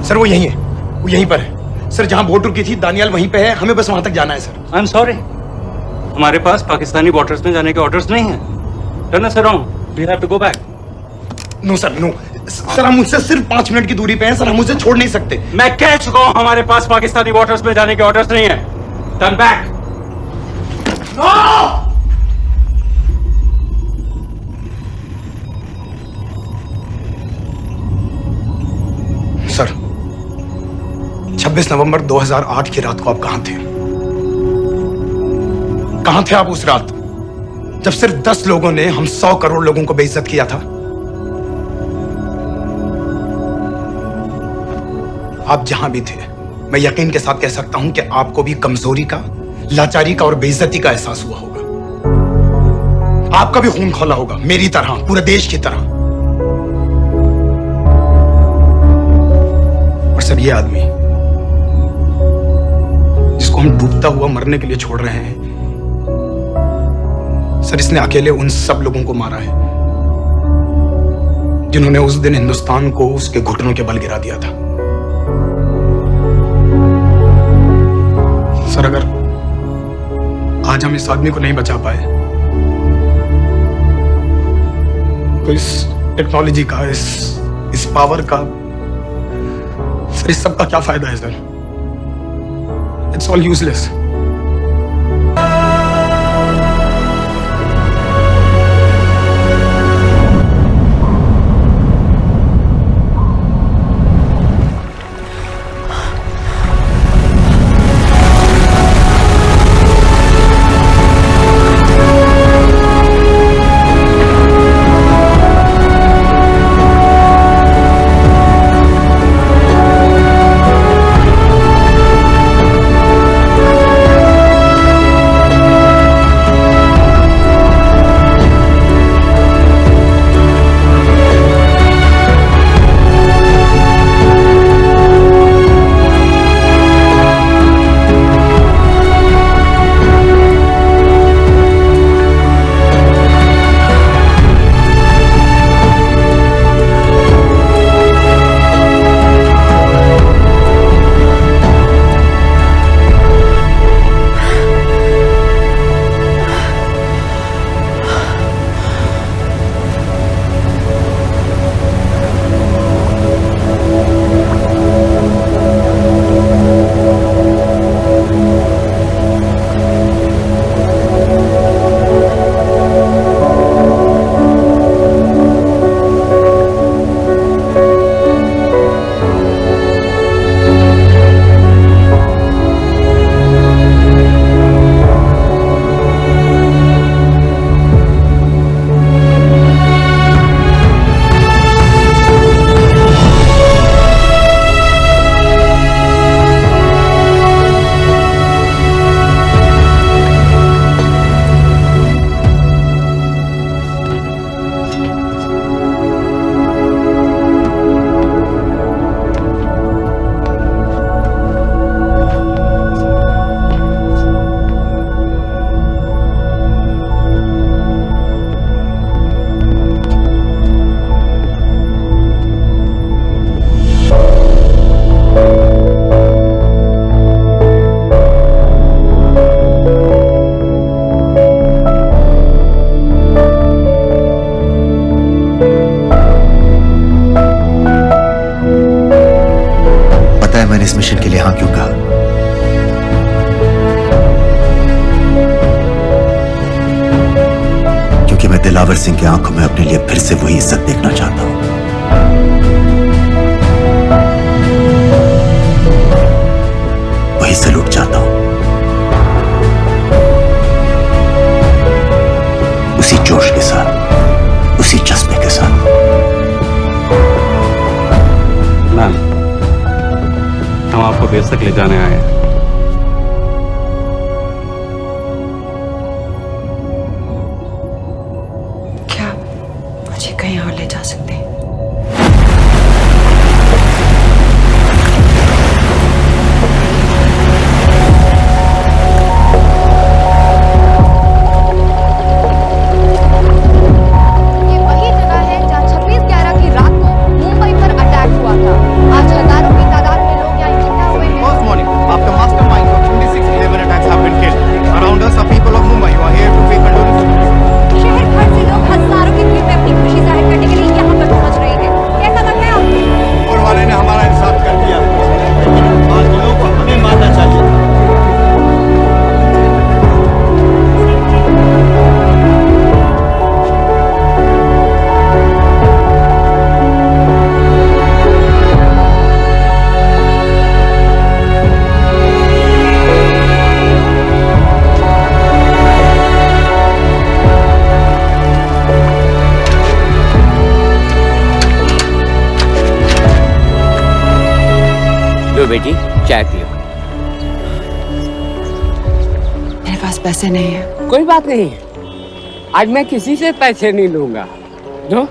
Speaker 14: सर वो यहीं है, वो यहीं पर है। सर जहां बोट रुकी थी दानियाल वहीं पे है, हमें बस वहां तक जाना है सर।
Speaker 17: आई एम सॉरी, हमारे पास पाकिस्तानी वाटर्स में जाने के ऑर्डर्स नहीं है। Turn us around, we have to go back.
Speaker 14: No sir no, sir हम मुझसे सिर्फ 5 मिनट की दूरी पे हैं सर, हम मुझे छोड़ नहीं सकते।
Speaker 17: मैं कह चुका हूं हमारे पास पाकिस्तानी वाटर्स में जाने के ऑर्डर्स नहीं है। Turn back.
Speaker 14: सर 26 नवंबर 2008 की रात को आप कहां थे? कहां थे आप उस रात जब सिर्फ 10 लोगों ने हम 100 करोड़ लोगों को बेइज्जत किया था? आप जहां भी थे, मैं यकीन के साथ कह सकता हूं कि आपको भी कमजोरी का, लाचारी का और बेइज्जती का एहसास हुआ होगा। आपका भी खून खौला होगा, मेरी तरह, पूरे देश की तरह। और सर ये आदमी जिसको हम डूबता हुआ मरने के लिए छोड़ रहे हैं, सर इसने अकेले उन सब लोगों को मारा है जिन्होंने उस दिन हिंदुस्तान को उसके घुटनों के बल गिरा दिया था। सर, अगर आज हम इस आदमी को नहीं बचा पाए तो इस टेक्नोलॉजी का, इस पावर का, सर इस सब का क्या फायदा है सर? It's all useless.
Speaker 16: इस मिशन के लिए हाँ क्यों कहा? क्योंकि मैं दिलावर सिंह की आंखों में अपने लिए फिर से वही इज्जत देखना चाहता हूं, वही सलूट चाहता हूं, उसी जोश के साथ, उसी जज्बे के साथ।
Speaker 20: मैम, हम आपको बेस तक ले जाने आए हैं।
Speaker 25: क्या मुझे कहीं और ले जा सकते हैं?
Speaker 4: ये वही जगह है जहां 26/11 की रात को मुंबई पर अटैक हुआ था। आज हजारों की तादाद में लोग यहाँ इकट्ठा हुए हैं।
Speaker 19: First morning, after mastermind of 26/11 attacks have been killed, around us are people of Mumbai who are here to pay condolences.
Speaker 4: शहर भर से लोग हजारों की भीड़ में अपनी खुशी जाहिर करने के लिए यहाँ पर पहुँच रहे हैं। कैसा लग रहा है आपको?
Speaker 19: ऊपर वाले ने हमारा इंसाफ कर दिया, लेकिन बादलों को हमें मानना चाहिए।
Speaker 22: लो बेटी, चाय पियो।
Speaker 25: मेरे पास पैसे नहीं है।
Speaker 22: कोई बात नहीं, आज मैं किसी से पैसे नहीं लूंगा। दो।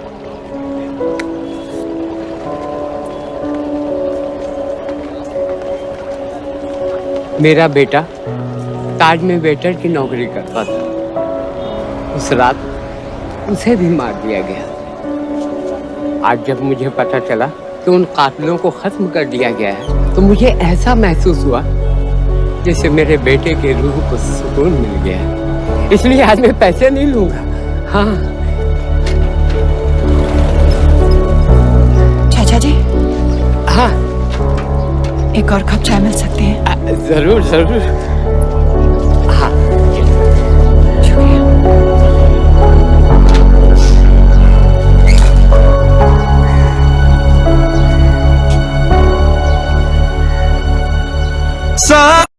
Speaker 22: मेरा बेटा ताज में वेटर की नौकरी करता था। उस रात उसे भी मार दिया गया। आज जब मुझे पता चला कि उन कातिलों को खत्म कर दिया गया है तो मुझे ऐसा महसूस हुआ जैसे मेरे बेटे के रूह को सुकून मिल गया है। इसलिए आज मैं पैसे नहीं लूंगा। हाँ
Speaker 1: चाचा जी।
Speaker 22: हाँ
Speaker 1: एक और कप चाय मिल सकती है?
Speaker 22: जरूर जरूर। हाँ
Speaker 11: शुक्रिया।